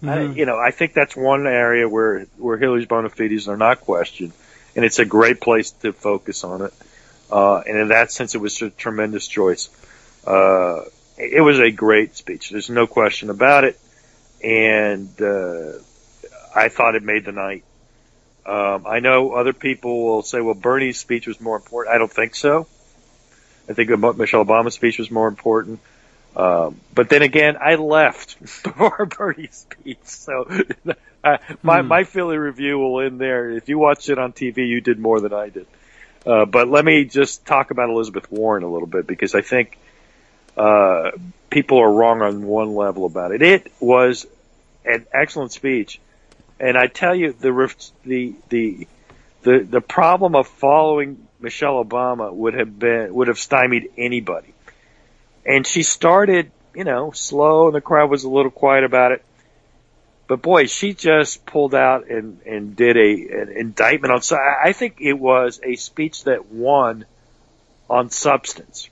I think that's one area where Hillary's bona fides are not questioned. And it's a great place to focus on it. And in that sense, it was a tremendous choice. It was a great speech. There's no question about it. And I thought it made the night. I know other people will say, well, Bernie's speech was more important. I don't think so. I think Michelle Obama's speech was more important. But then again, I left before Bernie's speech. So my Philly review will end there. If you watched it on TV, you did more than I did. But let me just talk about Elizabeth Warren a little bit, because I think people are wrong on one level about it. It was an excellent speech. And I tell you, the problem of following Michelle Obama would have stymied anybody. And she started, slow, and the crowd was a little quiet about it. But boy, she just pulled out and did an indictment on. So I think it was a speech that won on substance,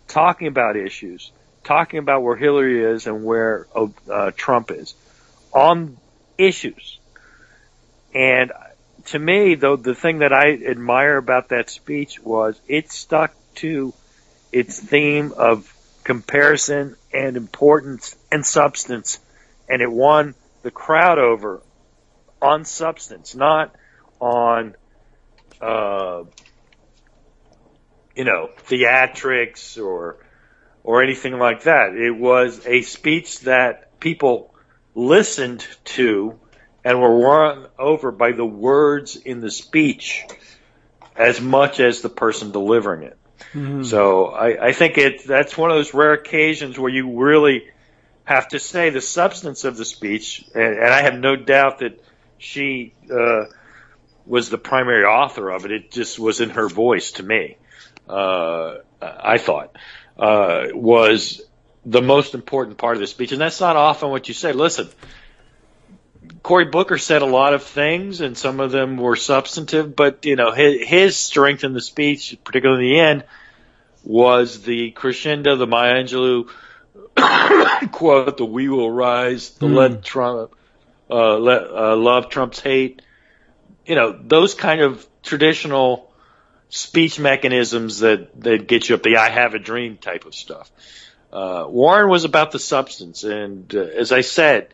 talking about issues, talking about where Hillary is and where Trump is on issues. And to me, though, the thing that I admire about that speech was it stuck to its theme of comparison and importance and substance, and it won the crowd over on substance, not on theatrics or anything like that. It was a speech that people listened to and were won over by the words in the speech as much as the person delivering it. Mm-hmm. So I think that's one of those rare occasions where you really have to say the substance of the speech, and I have no doubt that she was the primary author of it. It just was in her voice to me. I thought was the most important part of the speech, and that's not often what you say. Listen, Cory Booker said a lot of things, and some of them were substantive, but his strength in the speech, particularly in the end, was the crescendo, the Maya Angelou quote, the "We will rise," the love Trump's hate. Those kind of traditional speech mechanisms that get you up the "I have a dream" type of stuff. Warren was about the substance, and as I said,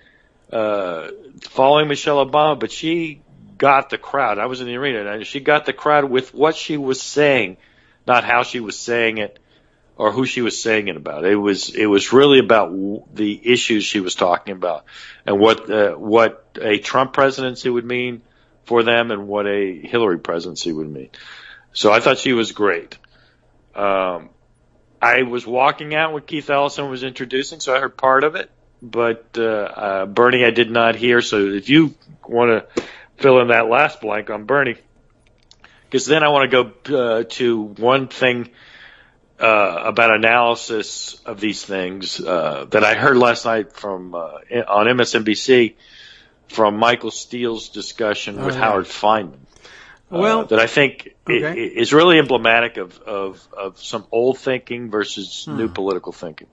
following Michelle Obama, but she got the crowd. I was in the arena, and she got the crowd with what she was saying, not how she was saying it or who she was saying it about. It was really about the issues she was talking about and what a Trump presidency would mean for them and what a Hillary presidency would mean. So I thought she was great. I was walking out when Keith Ellison was introducing, so I heard part of it. But Bernie I did not hear. So if you want to fill in that last blank on Bernie, because then I want to go to one thing about analysis of these things that I heard last night from on MSNBC from Michael Steele's discussion with Howard Feynman. That I think is really emblematic of some old thinking versus new political thinking.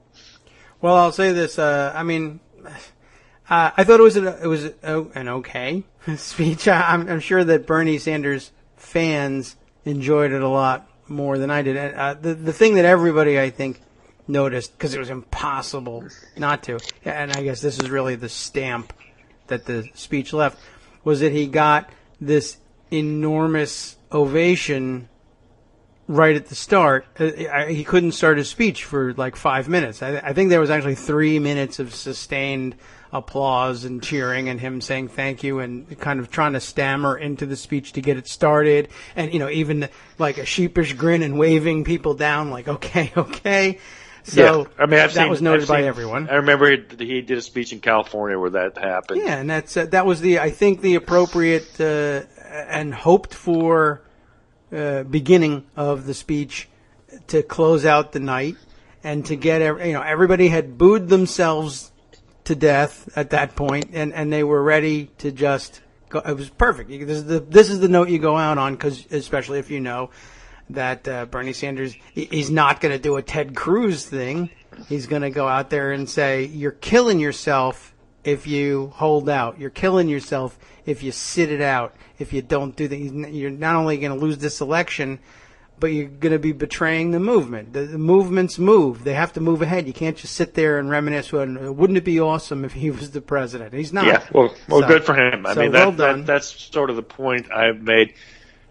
Well, I'll say this. I thought it was an okay speech. I'm sure that Bernie Sanders fans enjoyed it a lot more than I did. The thing that everybody, I think, noticed, because it was impossible not to, and I guess this is really the stamp that the speech left, was that he got this enormous ovation right at the start. He couldn't start his speech for like 5 minutes. I think there was actually 3 minutes of sustained applause and cheering and him saying thank you and kind of trying to stammer into the speech to get it started. And, even like a sheepish grin and waving people down like, okay. So that was noted by everyone. I remember he did a speech in California where that happened. Yeah, and that was I think the appropriate and hoped for beginning of the speech to close out the night and to get everybody had booed themselves to death at that point, and they were ready to just go. It was perfect. This is the note you go out on, because especially if you know that Bernie Sanders, he's not going to do a Ted Cruz thing. He's going to go out there and say, you're killing yourself if you hold out. You're killing yourself if you sit it out, if you don't do that. You're not only going to lose this election, but you're going to be betraying the movement. The movements move. They have to move ahead. You can't just sit there and reminisce. Wouldn't it be awesome if he was the president? He's not. Yeah, well, good for him. I mean, that's sort of the point I've made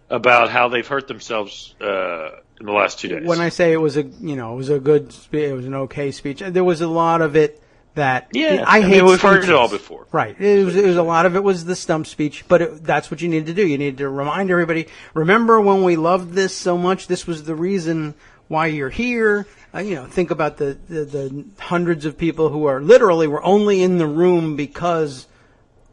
about how they've hurt themselves in the last 2 days. When I say it was it was an okay speech. There was a lot of it that I hate. We've heard it all before, right? It was a lot of it was the stump speech, but that's what you need to do. You need to remind everybody. Remember when we loved this so much? This was the reason why you're here. Think about the hundreds of people who were only in the room because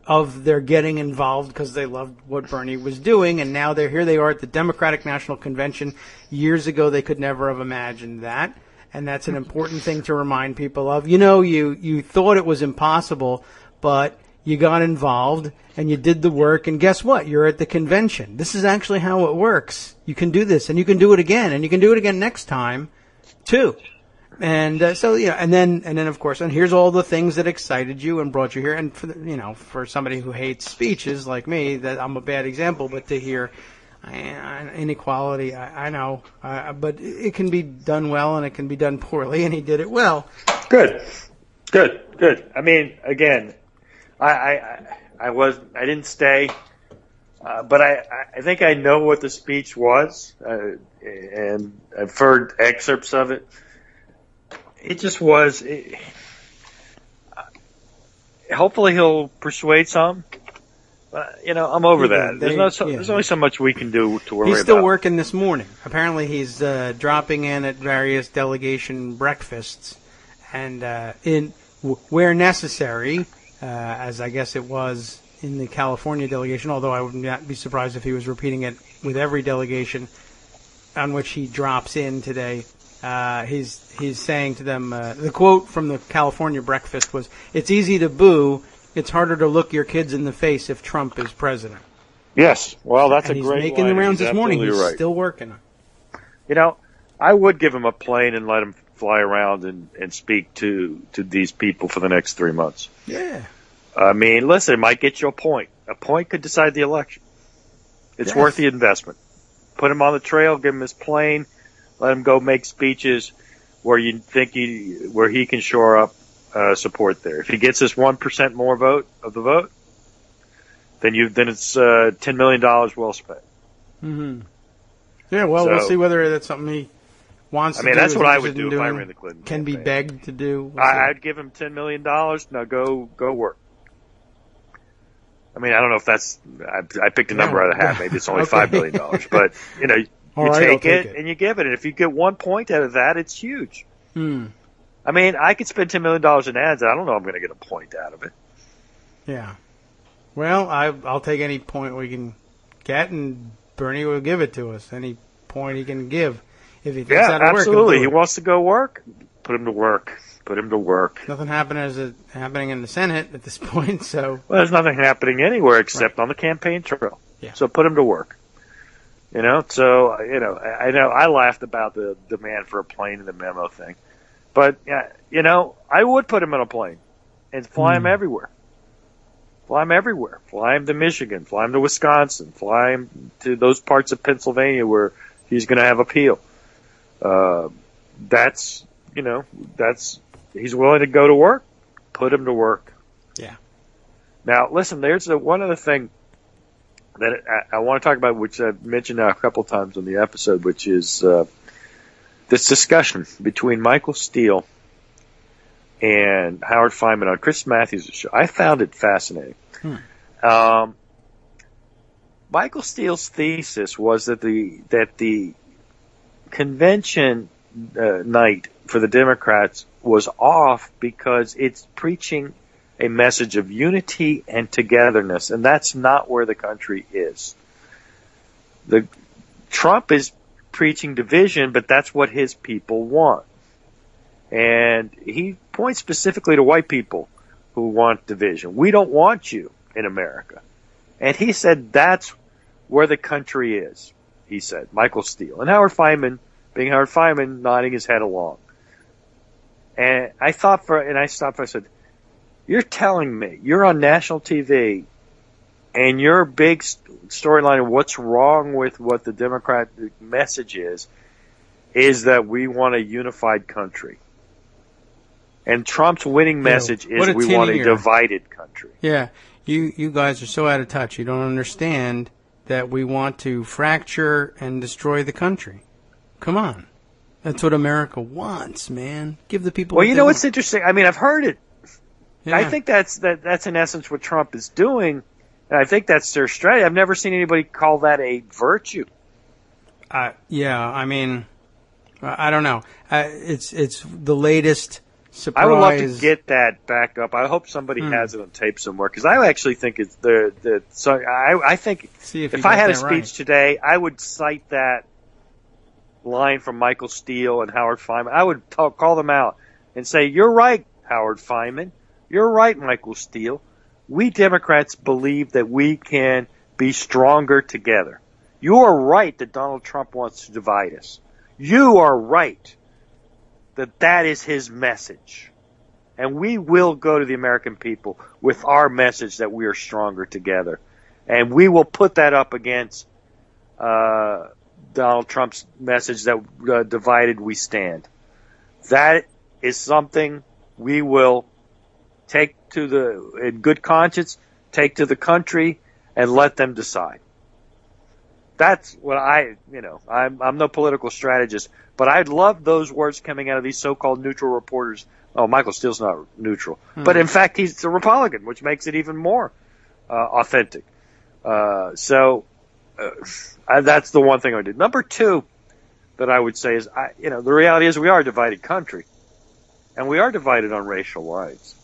of their getting involved because they loved what Bernie was doing, and now here they are at the Democratic National Convention. Years ago, they could never have imagined that, and that's an important thing to remind people of. You thought it was impossible, but you got involved, and you did the work, and guess what? You're at the convention. This is actually how it works. You can do this, and you can do it again, and you can do it again next time, too. And and then of course, and here's all the things that excited you and brought you here. And for somebody who hates speeches like me, that I'm a bad example. But to hear inequality, I know, but it can be done well and it can be done poorly, and he did it well. Good. I mean, again, I didn't stay, but I think I know what the speech was, and I've heard excerpts of it. It just was. Hopefully, he'll persuade some. I'm over that. There's only so much we can do to worry about. He's still working this morning. Apparently, he's dropping in at various delegation breakfasts, and where necessary, as I guess it was in the California delegation. Although I would not be surprised if he was repeating it with every delegation on which he drops in today. He's saying to them, the quote from the California breakfast was, "It's easy to boo. It's harder to look your kids in the face if Trump is president." Yes. Well, that's a great line. He's making the rounds this morning. He's right. Still working. I would give him a plane and let him fly around and speak to these people for the next 3 months. Yeah. I mean, listen, it might get you a point. A point could decide the election. It's worth the investment. Put him on the trail, give him his plane. Let him go make speeches where you think where he can shore up support there. If he gets this 1% more vote, then it's $10 million well spent. Mm-hmm. Yeah, well, we'll see whether that's something he wants to do. I mean, that's what I would do if I ran the Clinton campaign. Can be begged to do. I'd give him $10 million. Now go work. I mean, I don't know if that's. I picked a number out of hat. Maybe it's only $5 million, but you take it and you give it. And if you get 1 point out of that, it's huge. I mean, I could spend $10 million in ads, and I don't know I'm going to get a point out of it. Yeah. Well, I'll take any point we can get, and Bernie will give it to us. Any point he can give. If he thinks that'll absolutely. He wants to go work. Put him to work. Nothing happening in the Senate at this point, so. Well, there's nothing happening anywhere except on the campaign trail. Yeah. So put him to work. I know I laughed about the demand for a plane in the memo thing, but I would put him on a plane and fly him everywhere. Fly him to Michigan. Fly him to Wisconsin. Fly him to those parts of Pennsylvania where he's going to have appeal. He's willing to go to work. Put him to work. Yeah. Now, listen, there's one other thing that I want to talk about, which I've mentioned now a couple times on the episode, which is this discussion between Michael Steele and Howard Feynman on Chris Matthews' show. I found it fascinating. Michael Steele's thesis was that the convention night for the Democrats was off because it's preaching a message of unity and togetherness, and that's not where the country is. Trump is preaching division, but that's what his people want. And he points specifically to white people who want division. We don't want you in America. And he said that's where the country is, he said, Michael Steele. And Howard Feynman, being Howard Feynman, nodding his head along. And I stopped I said, you're telling me you're on national TV and your big storyline of what's wrong with what the Democratic message is that we want a unified country. And Trump's winning message is we want a divided country. Yeah, you guys are so out of touch. You don't understand that we want to fracture and destroy the country. Come on. That's what America wants, man. Give the people. Well, you know what's interesting? I mean, I've heard it. Yeah. I think that's in essence what Trump is doing, and I think that's their strategy. I've never seen anybody call that a virtue. Yeah, I mean, I don't know. It's the latest surprise. I would love to get that back up. I hope somebody has it on tape somewhere, because I actually think it's I think if I had a speech today, I would cite that line from Michael Steele and Howard Feynman. I would call them out and say, "You're right, Howard Feynman. You're right, Michael Steele. We Democrats believe that we can be stronger together. You are right that Donald Trump wants to divide us. You are right that is his message. And we will go to the American people with our message that we are stronger together. And we will put that up against Donald Trump's message that divided we stand. That is something we will take in good conscience, take to the country, and let them decide." That's what I'm no political strategist, but I'd love those words coming out of these so-called neutral reporters. Oh, Michael Steele's not neutral, but in fact, he's a Republican, which makes it even more authentic. That's the one thing I did. Number two that I would say is, the reality is we are a divided country, and we are divided on racial lines.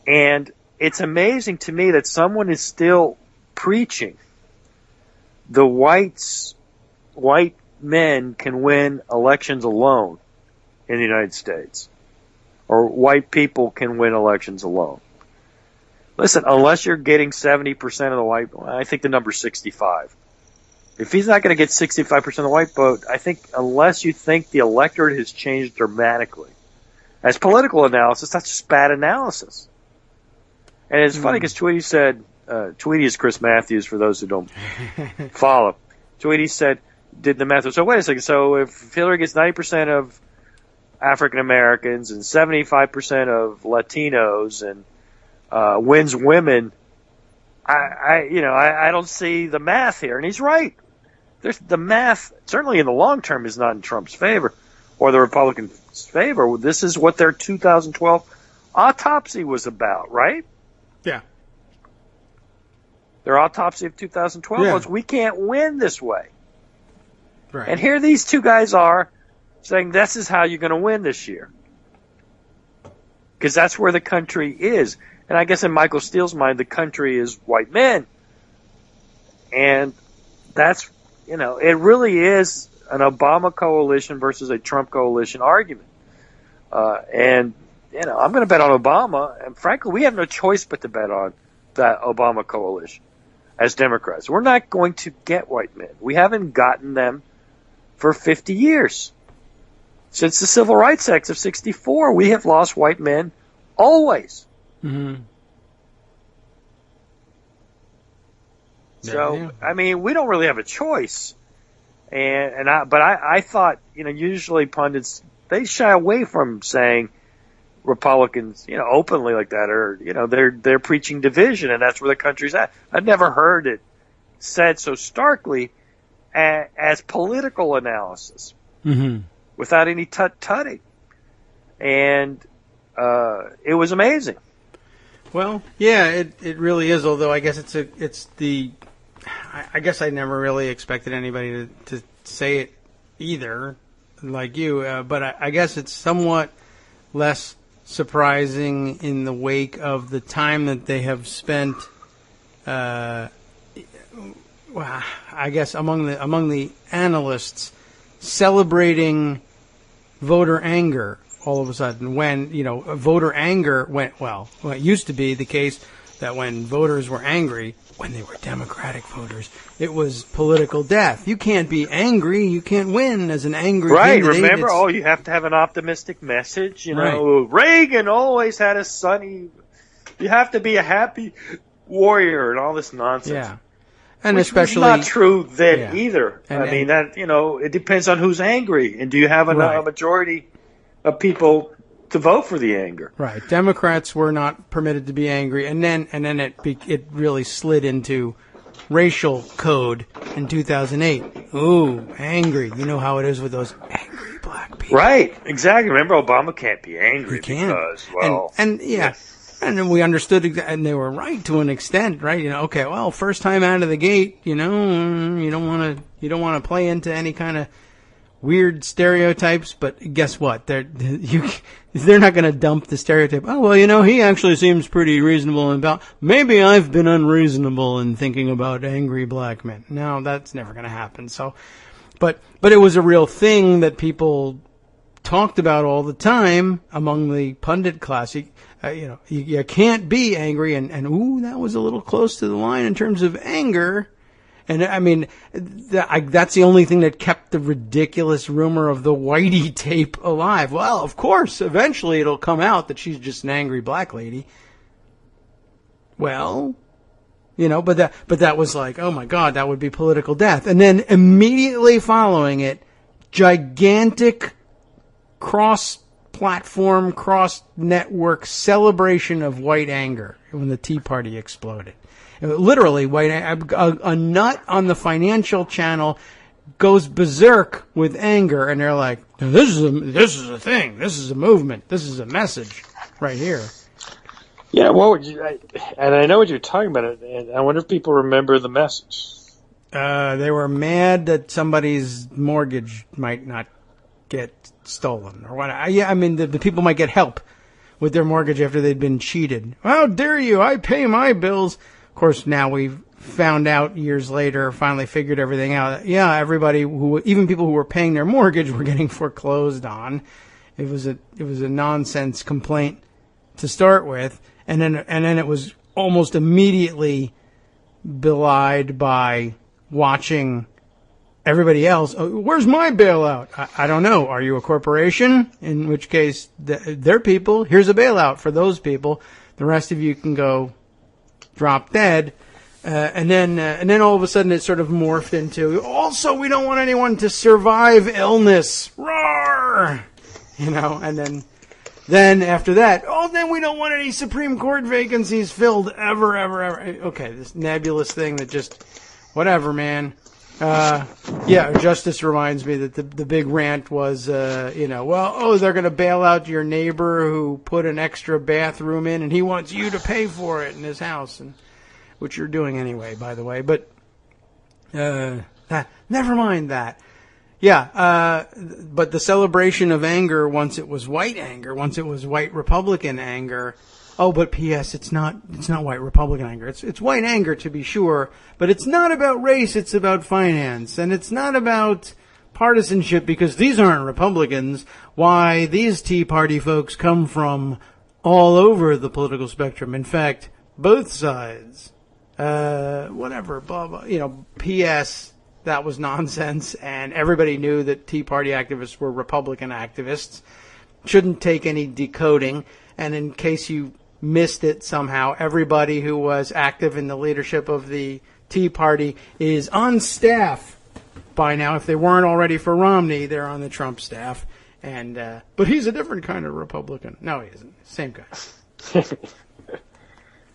And it's amazing to me that someone is still preaching the white men can win elections alone in the United States, or white people can win elections alone. Listen, unless you're getting 70% of the white, I think the number's 65. If he's not going to get 65% of the white vote, I think unless you think the electorate has changed dramatically, as political analysis, that's just bad analysis. And it's funny because Tweety said, Tweety is Chris Matthews for those who don't follow. Tweety said, did the math. So wait a second. So if Hillary gets 90% of African Americans and 75% of Latinos and wins women, I don't see the math here. And he's right. The math, certainly in the long term, is not in Trump's favor or the Republicans' favor. This is what their 2012 autopsy was about, right? Yeah. Their autopsy of 2012 was, we can't win this way. Right. And here these two guys are saying this is how you're going to win this year. Because that's where the country is. And I guess in Michael Steele's mind, the country is white men. And that's, it really is an Obama coalition versus a Trump coalition argument. I'm going to bet on Obama. And frankly, we have no choice but to bet on that Obama coalition as Democrats. We're not going to get white men. We haven't gotten them for 50 years. Since the Civil Rights Act of 64, we have lost white men always. Mm-hmm. So, I mean, we don't really have a choice. But I thought, usually pundits, they shy away from saying, Republicans, openly like that, or they're preaching division, and that's where the country's at. I've never heard it said so starkly as political analysis, without any tut-tutting, and it was amazing. Well, yeah, it really is. Although I guess I guess I never really expected anybody to say it either, like you. But I guess it's somewhat less surprising in the wake of the time that they have spent. I guess among the analysts celebrating voter anger all of a sudden when voter anger went well. It used to be the case that when voters were angry, when they were Democratic voters, it was political death. You can't be angry. You can't win as an angry candidate. Remember, you have to have an optimistic message. Right. Reagan always had a sunny. You have to be a happy warrior and all this nonsense. Yeah, and which especially was not true then either. And, it depends on who's angry, and do you have a majority of people to vote for the anger? Right. Democrats were not permitted to be angry, and then it really slid into racial code in 2008. Ooh, angry. You know how it is with those angry black people. Right. Exactly. Remember, Obama can't be angry because, and then we understood, and they were right to an extent, right? Okay, well, first time out of the gate, you don't want to play into any kind of weird stereotypes, but guess what? They're not going to dump the stereotype. Oh, well, he actually seems pretty reasonable about. Maybe I've been unreasonable in thinking about angry black men. No, that's never going to happen. So, but it was a real thing that people talked about all the time among the pundit class. You can't be angry, and ooh, that was a little close to the line in terms of anger. And I mean, that's the only thing that kept the ridiculous rumor of the Whitey tape alive. Well, of course, eventually it'll come out that she's just an angry black lady. Well, but that was like, oh my God, that would be political death. And then immediately following it, gigantic cross-platform, cross-network celebration of white anger when the Tea Party exploded. Literally, a nut on the financial channel goes berserk with anger, and they're like, "This is a thing. This is a movement. This is a message right here." Yeah, and I know what you're talking about, and I wonder if people remember the message. They were mad that somebody's mortgage might not get stolen, or what? Yeah, I mean, the people might get help with their mortgage after they'd been cheated. How dare you? I pay my bills. Of course, now we've found out years later, finally figured everything out. Yeah, everybody even people who were paying their mortgage were getting foreclosed on. It was a nonsense complaint to start with, and then it was almost immediately belied by watching everybody else. Oh, where's my bailout? I don't know. Are you a corporation? In which case, they're people. Here's a bailout for those people. The rest of you can go drop dead, and then all of a sudden it sort of morphed into, also we don't want anyone to survive illness, roar, and then after that, then we don't want any Supreme Court vacancies filled ever. Okay, this nebulous thing that just, whatever, man. Justice reminds me that the big rant was, they're going to bail out your neighbor who put an extra bathroom in, and he wants you to pay for it in his house, which you're doing anyway, by the way. But never mind that. Yeah, but the celebration of anger, once it was white Republican anger. Oh, but P.S. It's not white Republican anger. It's white anger, to be sure, but it's not about race. It's about finance, and it's not about partisanship, because these aren't Republicans. Why, these Tea Party folks come from all over the political spectrum. In fact, both sides. Whatever, blah blah. P.S. That was nonsense, and everybody knew that Tea Party activists were Republican activists. Shouldn't take any decoding. And in case you missed it somehow, everybody who was active in the leadership of the Tea Party is on staff by now. If they weren't already for Romney, they're on the Trump staff. but he's a different kind of Republican. No, he isn't. Same guy.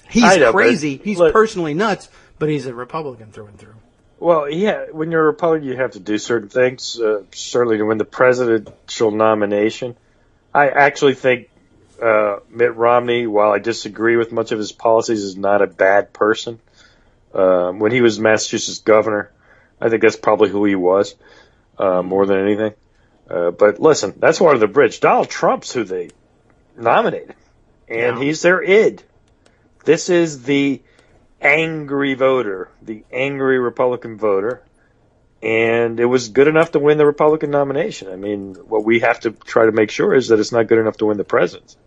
He's crazy. He's personally nuts, but he's a Republican through and through. Well, yeah, when you're a Republican, you have to do certain things, certainly to win the presidential nomination. I actually think Mitt Romney, while I disagree with much of his policies, is not a bad person. When he was Massachusetts governor, I think that's probably who he was, more than anything. But listen, that's water the bridge. Donald Trump's who they nominated, and he's their id. This is the angry voter, the angry Republican voter, and it was good enough to win the Republican nomination. I mean, what we have to try to make sure is that it's not good enough to win the presidency.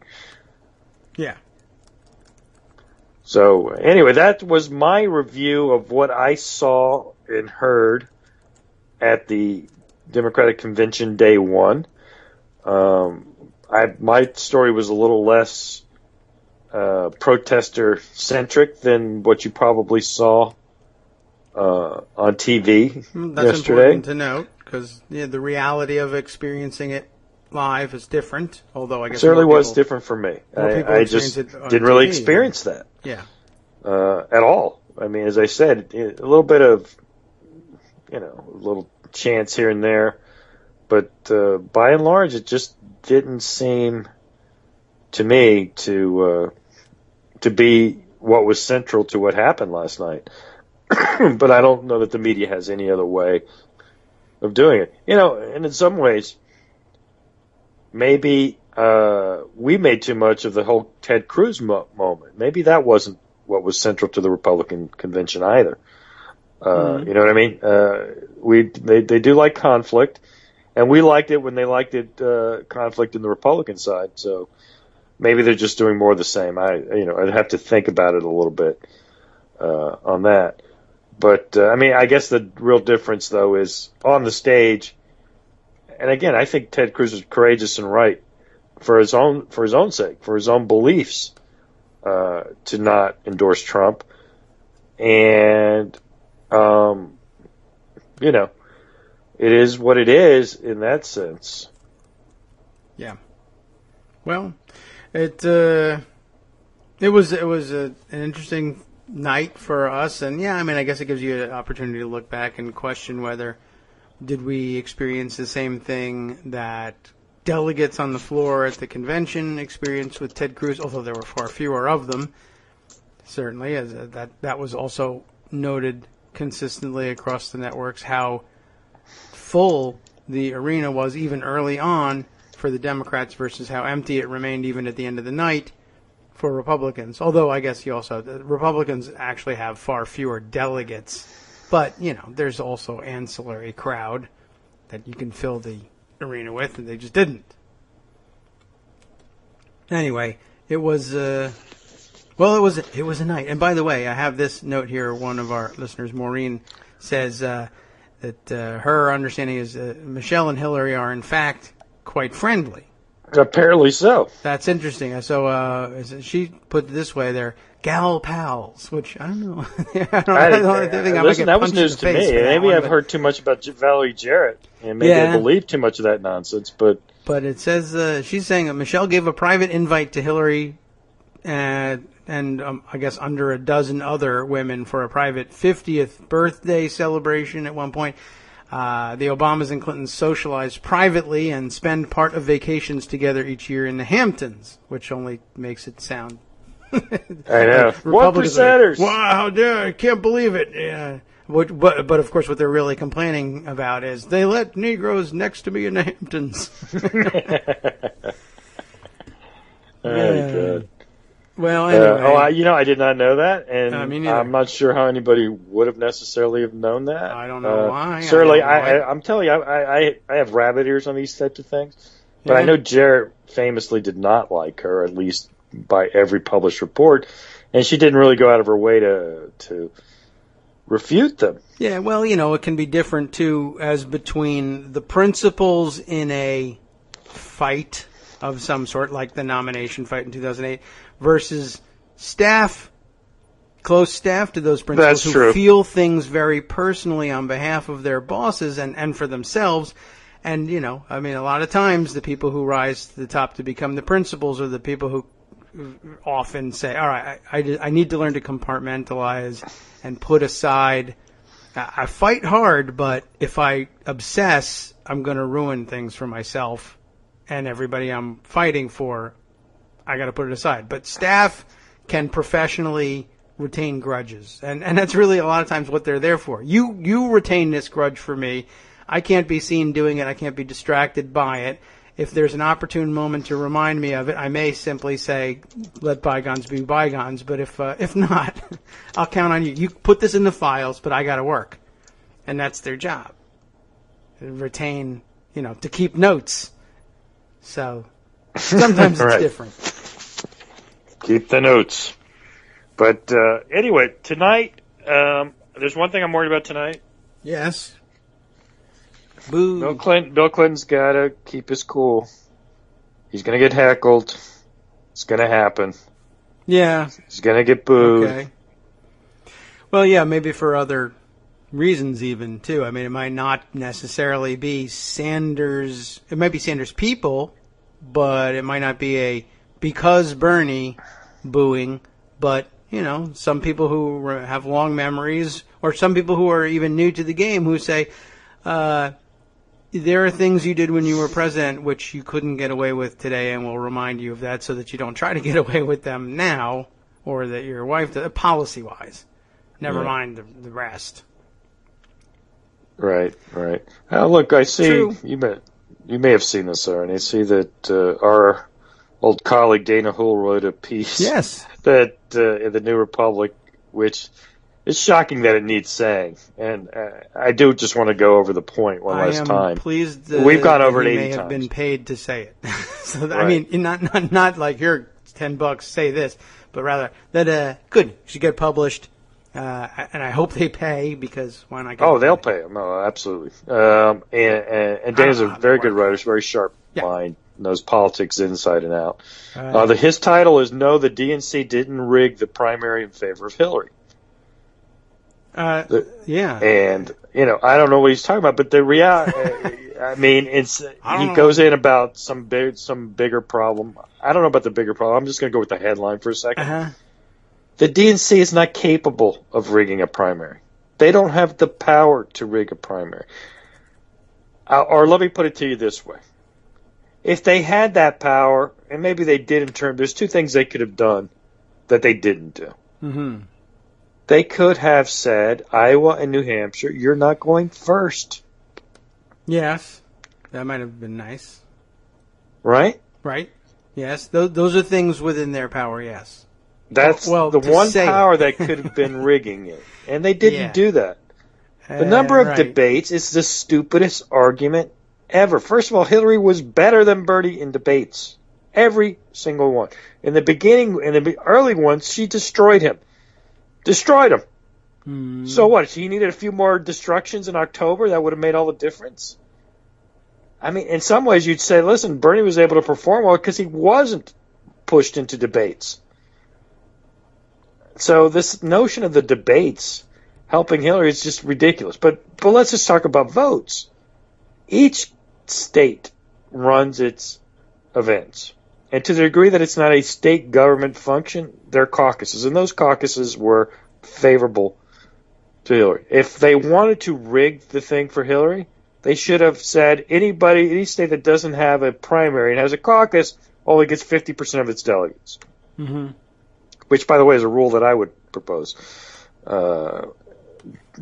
Yeah. So, anyway, that was my review of what I saw and heard at the Democratic Convention Day 1. My story was a little less protester-centric than what you probably saw on TV That's yesterday. important to note, because the reality of experiencing it live is different, although I guess It certainly was different for me. I just didn't really experience that at all. I mean, as I said, a little bit of, a little chance here and there, but by and large, it just didn't seem to me to be what was central to what happened last night. But I don't know that the media has any other way of doing it. And in some ways, maybe we made too much of the whole Ted Cruz moment. Maybe that wasn't what was central to the Republican convention either. You know what I mean? They do like conflict, and we liked it when they liked it conflict in the Republican side. So maybe they're just doing more of the same. I'd have to think about it a little bit on that. But I guess the real difference though is on the stage. And again, I think Ted Cruz was courageous and right for his own sake, for his own beliefs, to not endorse Trump. And it is what it is in that sense. Yeah. Well, it was an interesting night for us, and I guess it gives you an opportunity to look back and question whether did we experience the same thing that delegates on the floor at the convention experienced with Ted Cruz, although there were far fewer of them. Certainly, as that was also noted consistently across the networks, how full the arena was even early on for the Democrats versus how empty it remained even at the end of the night for Republicans. Although I guess the Republicans actually have far fewer delegates, but there's also ancillary crowd that you can fill the arena with, and they just didn't. Anyway, it was a night. And by the way, I have this note here. One of our listeners, Maureen, says that her understanding is Michelle and Hillary are in fact quite friendly. Apparently so. That's interesting. So she put it this way: they're gal pals, which I don't know. Listen, that was news to me. Maybe I've heard too much about Valerie Jarrett, and maybe I believed too much of that nonsense. But it says she's saying that Michelle gave a private invite to Hillary and I guess under a dozen other women for a private 50th birthday celebration at one point. The Obamas and Clintons socialize privately and spend part of vacations together each year in the Hamptons, which only makes it sound. I know. What percenters? Like, wow, how dare I can't believe it. Yeah. But of course, what they're really complaining about is they let Negroes next to me in the Hamptons. Good. Well, anyway. I did not know that, and I'm not sure how anybody would have necessarily have known that. I don't know why. Certainly, I'm telling you, I have rabbit ears on these types of things, but I know Jarrett famously did not like her, at least by every published report, and she didn't really go out of her way to refute them. Yeah, well, it can be different, too, as between the principals in a fight of some sort, like the nomination fight in 2008, versus close staff to those principals who feel things very personally on behalf of their bosses and for themselves, And, I mean, a lot of times the people who rise to the top to become the principals are the people who often say, all right, I need to learn to compartmentalize and put aside. I fight hard, but if I obsess, I'm going to ruin things for myself and everybody I'm fighting for. I got to put it aside. But staff can professionally retain grudges. And that's really a lot of times what they're there for. You retain this grudge for me. I can't be seen doing it. I can't be distracted by it. If there's an opportune moment to remind me of it, I may simply say, let bygones be bygones. But if not, I'll count on you. You put this in the files, but I got to work. And that's their job. Retain, to keep notes. So sometimes it's different. Keep the notes. But anyway, tonight, there's one thing I'm worried about tonight. Yes. Boo. Bill Clinton's got to keep his cool. He's going to get heckled. It's going to happen. Yeah. He's going to get booed. Okay. Well, yeah, maybe for other reasons even, too. I mean, it might not necessarily be Sanders. It might be Sanders people, but it might not be because Bernie booing, but, some people who have long memories, or some people who are even new to the game who say, there are things you did when you were president which you couldn't get away with today, and we'll remind you of that so that you don't try to get away with them now, or that your wife does, policy-wise. Never mind the rest. Right. Look, I see. True. You may have seen this, Aaron. I see that our old colleague Dana Houle wrote a piece. Yes. That in the New Republic, which is shocking that it needs saying, and I do just want to go over the point one last time. I am pleased we've gone over it 80 may times. have been paid to say it. So right. I mean, not like here, $10, say this, but rather that good, it should get published. And I hope they pay, because why not? They'll pay them. No, absolutely. And Dana's a very good writer. He's very sharp mind, knows politics inside and out. His title is "No, the DNC didn't rig the primary in favor of Hillary." Yeah. And I don't know what he's talking about, but the reality. I mean, he goes in about some bigger problem. I don't know about the bigger problem. I'm just going to go with the headline for a second. Uh-huh. The DNC is not capable of rigging a primary. They don't have the power to rig a primary. Or let me put it to you this way. If they had that power, and maybe they did there's two things they could have done that they didn't do. Mm-hmm. They could have said, Iowa and New Hampshire, you're not going first. Yes. That might have been nice. Right? Right. Yes. Those are things within their power, yes. That's the one power that could have been rigging it. And they didn't do that. The number of debates is the stupidest argument ever. First of all, Hillary was better than Bernie in debates. Every single one. In the beginning, in the early ones, she destroyed him. Destroyed him. Hmm. So what? She needed a few more destructions in October? That would have made all the difference? I mean, in some ways, you'd say, listen, Bernie was able to perform well because he wasn't pushed into debates. So this notion of the debates helping Hillary is just ridiculous. But let's just talk about votes. Each state runs its events. And to the degree that it's not a state government function, there are caucuses. And those caucuses were favorable to Hillary. If they wanted to rig the thing for Hillary, they should have said any state that doesn't have a primary and has a caucus only gets 50% of its delegates. Mm-hmm. Which, by the way, is a rule that I would propose,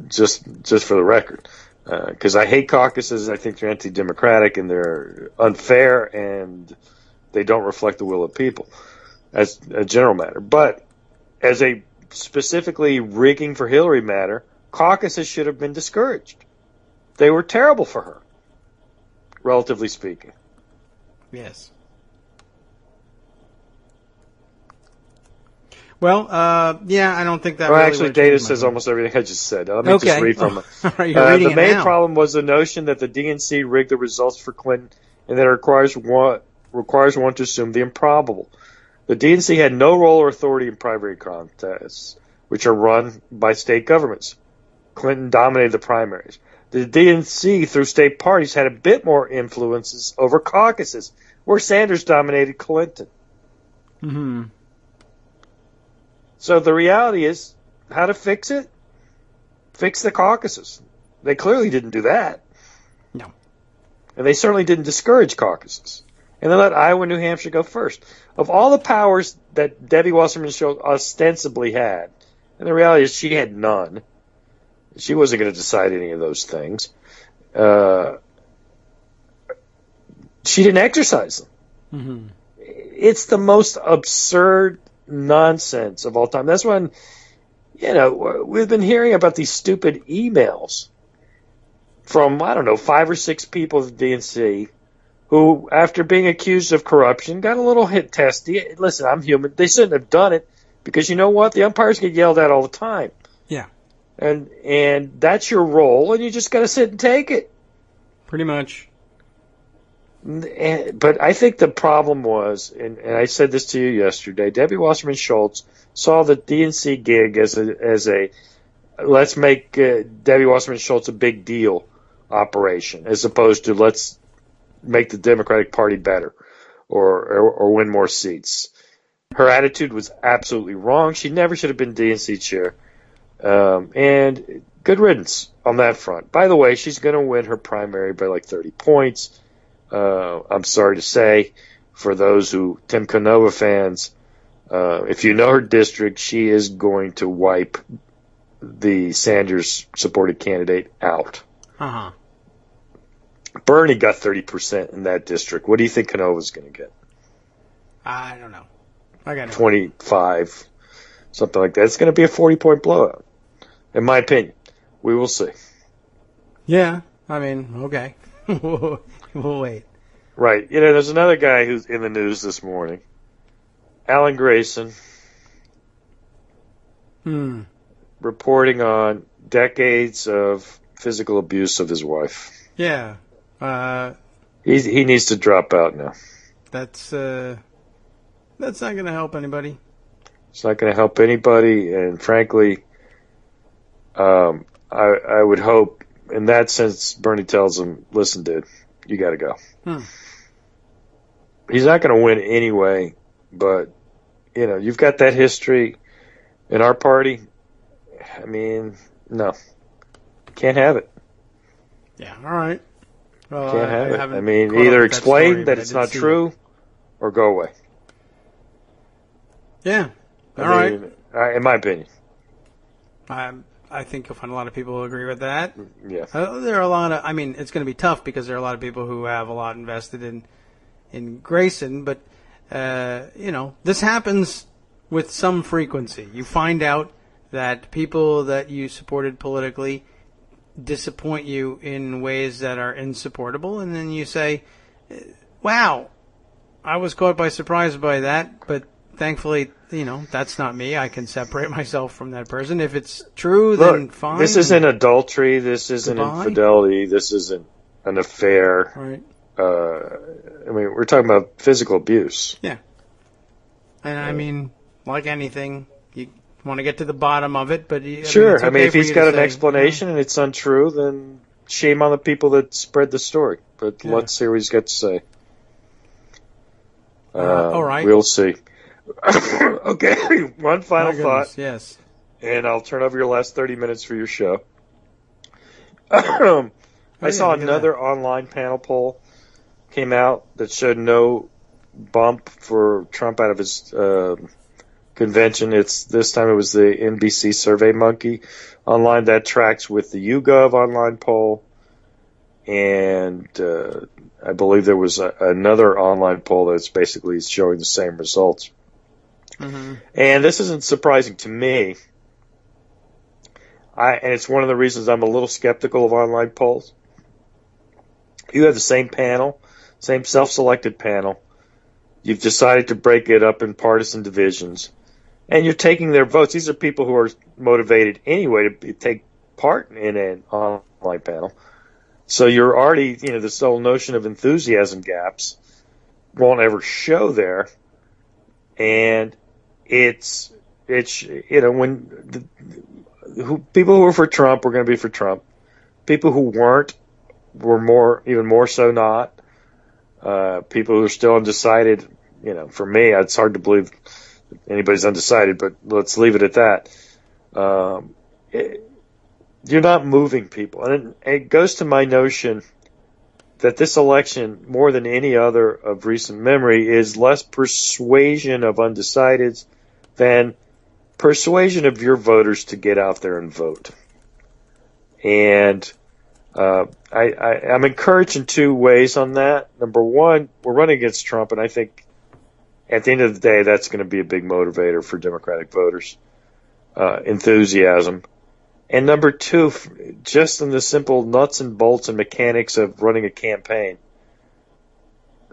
just for the record, because I hate caucuses. I think they're anti-democratic and they're unfair and they don't reflect the will of people, as a general matter. But as a specifically rigging for Hillary matter, caucuses should have been discouraged. They were terrible for her, relatively speaking. Yes. Well, I don't think that. Well, really actually, data says almost everything I just said. Let me just read from it. The main problem was the notion that the DNC rigged the results for Clinton, and that it requires one to assume the improbable. The DNC had no role or authority in primary contests, which are run by state governments. Clinton dominated the primaries. The DNC, through state parties, had a bit more influences over caucuses, where Sanders dominated Clinton. Mm-hmm. So the reality is, how to fix it? Fix the caucuses. They clearly didn't do that. No. And they certainly didn't discourage caucuses. And they let Iowa and New Hampshire go first. Of all the powers that Debbie Wasserman Schultz ostensibly had, and the reality is she had none. She wasn't going to decide any of those things. She didn't exercise them. Mm-hmm. It's the most absurd nonsense of all time. That's when, we've been hearing about these stupid emails from, 5 or 6 people at the DNC who, after being accused of corruption, got a little hit testy. Listen, I'm human. They shouldn't have done it because you know what? The umpires get yelled at all the time. Yeah. And that's your role, and you just got to sit and take it. Pretty much. But I think the problem was, and I said this to you yesterday, Debbie Wasserman Schultz saw the DNC gig as a let's make Debbie Wasserman Schultz a big deal operation, as opposed to let's make the Democratic Party better or win more seats. Her attitude was absolutely wrong. She never should have been DNC chair. And good riddance on that front. By the way, she's going to win her primary by like 30 points. I'm sorry to say, for those Tim Canova fans, if you know her district, she is going to wipe the Sanders-supported candidate out. Uh-huh. Bernie got 30% in that district. What do you think Canova's going to get? I don't know. I got 25, something like that. It's going to be a 40-point blowout, in my opinion. We will see. Yeah, I mean, okay. We'll wait. Right. There's another guy who's in the news this morning. Alan Grayson. Reporting on decades of physical abuse of his wife. Yeah. He needs to drop out now. That's not going to help anybody. It's not going to help anybody, and frankly, I would hope, in that sense, Bernie tells him, listen, dude, you got to go. He's not going to win anyway, but, you've got that history in our party. I mean, no. Can't have it. Yeah, all right. Well, Can't have it. I mean, either explain that it's not true or go away. Yeah, all right. In my opinion. I think you'll find a lot of people who agree with that. Yeah. There are a lot of, it's going to be tough because there are a lot of people who have a lot invested in Grayson, but, this happens with some frequency. You find out that people that you supported politically disappoint you in ways that are insupportable, and then you say, wow, I was caught by surprise by that, but thankfully, that's not me. I can separate myself from that person. If it's true, then fine. This isn't adultery. This isn't infidelity. This isn't an affair. Right. We're talking about physical abuse. Yeah. And like anything, you want to get to the bottom of it, but sure. It's okay if he's got an explanation and it's untrue, then shame on the people that spread the story. But let's hear what he's got to say. All right. We'll see. Okay, one final thought. Yes. And I'll turn over your last 30 minutes for your show. I saw another online panel poll came out that showed no bump for Trump out of his convention. This time it was the NBC Survey Monkey online that tracks with the YouGov online poll, and I believe there was another online poll that's basically showing the same results. Mm-hmm. And this isn't surprising to me. And it's one of the reasons I'm a little skeptical of online polls. You have the same panel, same self-selected panel. You've decided to break it up in partisan divisions, and you're taking their votes. These are people who are motivated anyway to take part in an online panel. So you're already, this whole notion of enthusiasm gaps won't ever show there. And it's when people who are for Trump are going to be for Trump. People who weren't were even more so not. People who are still undecided, for me, it's hard to believe anybody's undecided, but let's leave it at that. You're not moving people. And it goes to my notion that this election, more than any other of recent memory, is less persuasion of undecideds than persuasion of your voters to get out there and vote. And I'm encouraged in two ways on that. Number one, we're running against Trump, and I think at the end of the day, that's going to be a big motivator for Democratic voters, enthusiasm. And number two, just in the simple nuts and bolts and mechanics of running a campaign,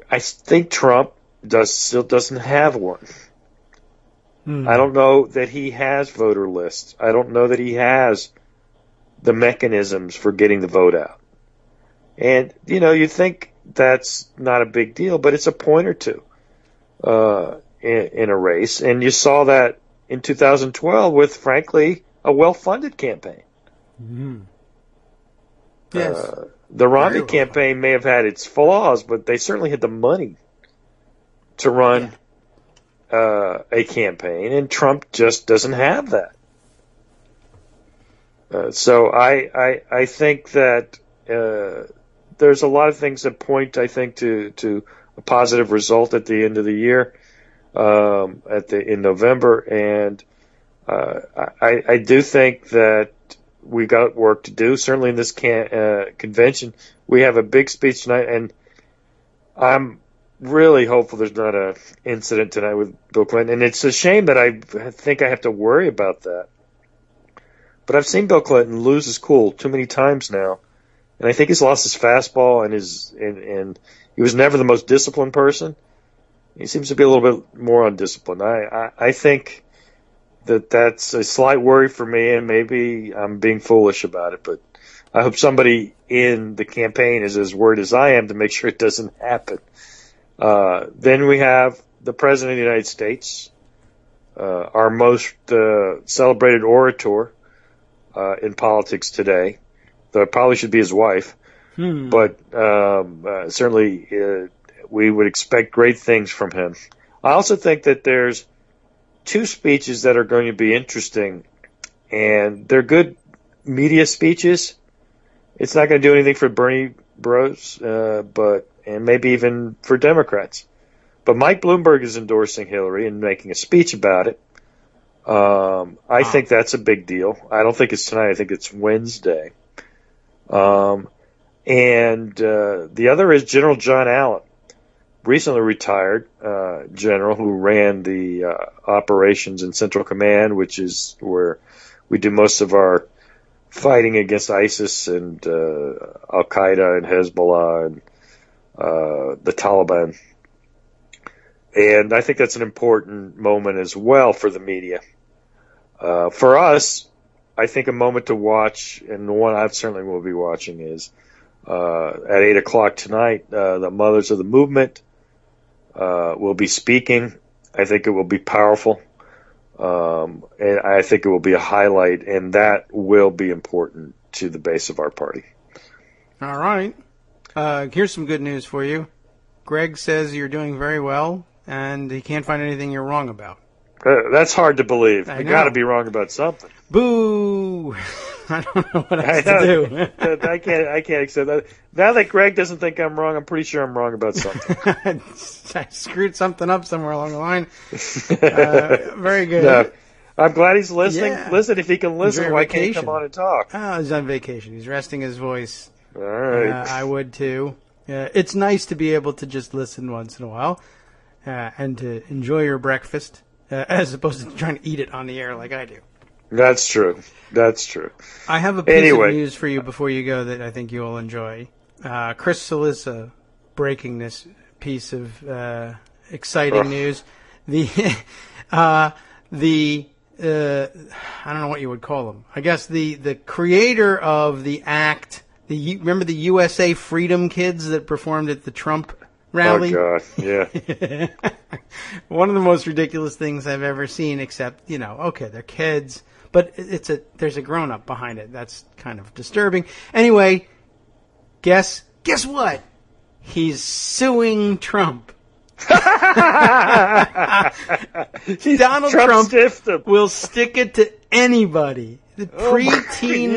I think Trump still doesn't have one. I don't know that he has voter lists. I don't know that he has the mechanisms for getting the vote out. And, you think that's not a big deal, but it's a point or two in a race. And you saw that in 2012 with, frankly, a well-funded campaign. Mm-hmm. Yes. The Romney campaign may have had its flaws, but they certainly had the money to run a campaign, and Trump just doesn't have that. So I think that there's a lot of things that point, I think, to a positive result at the end of the year, in November, and I do think that we got work to do. Certainly in this convention, we have a big speech tonight, and I'm really hopeful there's not an incident tonight with Bill Clinton. And it's a shame that I think I have to worry about that. But I've seen Bill Clinton lose his cool too many times now, and I think he's lost his fastball and he was never the most disciplined person. He seems to be a little bit more undisciplined. I think that's a slight worry for me, and maybe I'm being foolish about it, but I hope somebody in the campaign is as worried as I am to make sure it doesn't happen. Then we have the President of the United States, our most celebrated orator in politics today, though it probably should be his wife. But certainly we would expect great things from him. I also think that there's two speeches that are going to be interesting, and they're good media speeches. It's not going to do anything for Bernie Bros, and maybe even for Democrats. But Mike Bloomberg is endorsing Hillary and making a speech about it. I think that's a big deal. I don't think it's tonight. I think it's Wednesday. And the other is General John Allen, recently retired general who ran the operations in Central Command, which is where we do most of our fighting against ISIS and Al-Qaeda and Hezbollah and the Taliban. And I think that's an important moment as well for the media. For us, I think a moment to watch, and the one I certainly will be watching, is at 8 o'clock tonight, the Mothers of the Movement will be speaking. I think it will be powerful, and I think it will be a highlight, and that will be important to the base of our party. All right. Here's some good news for you. Greg says you're doing very well, and he can't find anything you're wrong about. That's hard to believe. I You know. got to be wrong about something. Boo! I don't know what else to do. I can't accept that. Now that Greg doesn't think I'm wrong, I'm pretty sure I'm wrong about something. I screwed something up somewhere along the line. Very good. No, I'm glad he's listening. Yeah. Listen, if he can listen, Enjoy why can't he vacation. come on and talk? Oh, he's on vacation. He's resting his voice. All right. I would too. It's nice to be able to just listen once in a while and to enjoy your breakfast as opposed to trying to eat it on the air like I do. That's true. That's true. I have a piece Anyway. of news for you before you go that I think you will enjoy. Chris Salissa breaking this piece of exciting news. The I don't know what you would call him. I guess the creator of the act. Remember the USA Freedom Kids that performed at the Trump rally? Oh, God. Yeah. One of the most ridiculous things I've ever seen, except, okay, they're kids. But there's a grown-up behind it. That's kind of disturbing. Anyway, guess what? He's suing Trump. Donald Trump will stick it to anybody. The preteen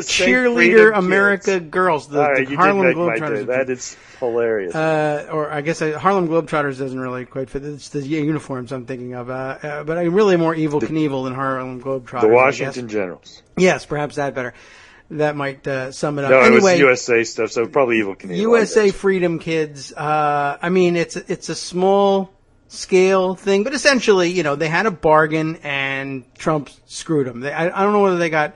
cheerleader America girls, the Harlem Globetrotters. That is hilarious. Or I guess Harlem Globetrotters doesn't really quite fit. It's the uniforms I'm thinking of. But I'm really more Evel Knievel than Harlem Globetrotters. The Washington Generals. Yes, perhaps that better. That might sum it up. No, anyway, it was USA stuff, so probably Evel Knievel. USA Freedom Kids. I mean, it's a small scale thing, but essentially, they had a bargain and Trump screwed them. I don't know whether they got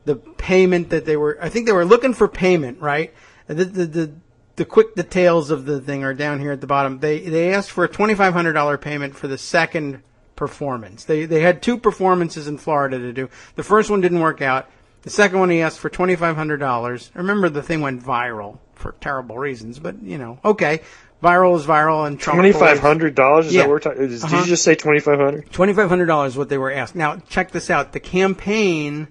the payment that I think they were looking for payment, right? The quick details of the thing are down here at the bottom. They asked for a $2,500 payment for the second performance. They had 2 performances in Florida to do. The first one didn't work out. The second one he asked for $2,500. Remember, the thing went viral for terrible reasons, but okay. Viral is viral, and Trump. $2,500? Is that what we're talking? Did you just say $2,500? $2,500 is what they were asked. Now, check this out. The campaign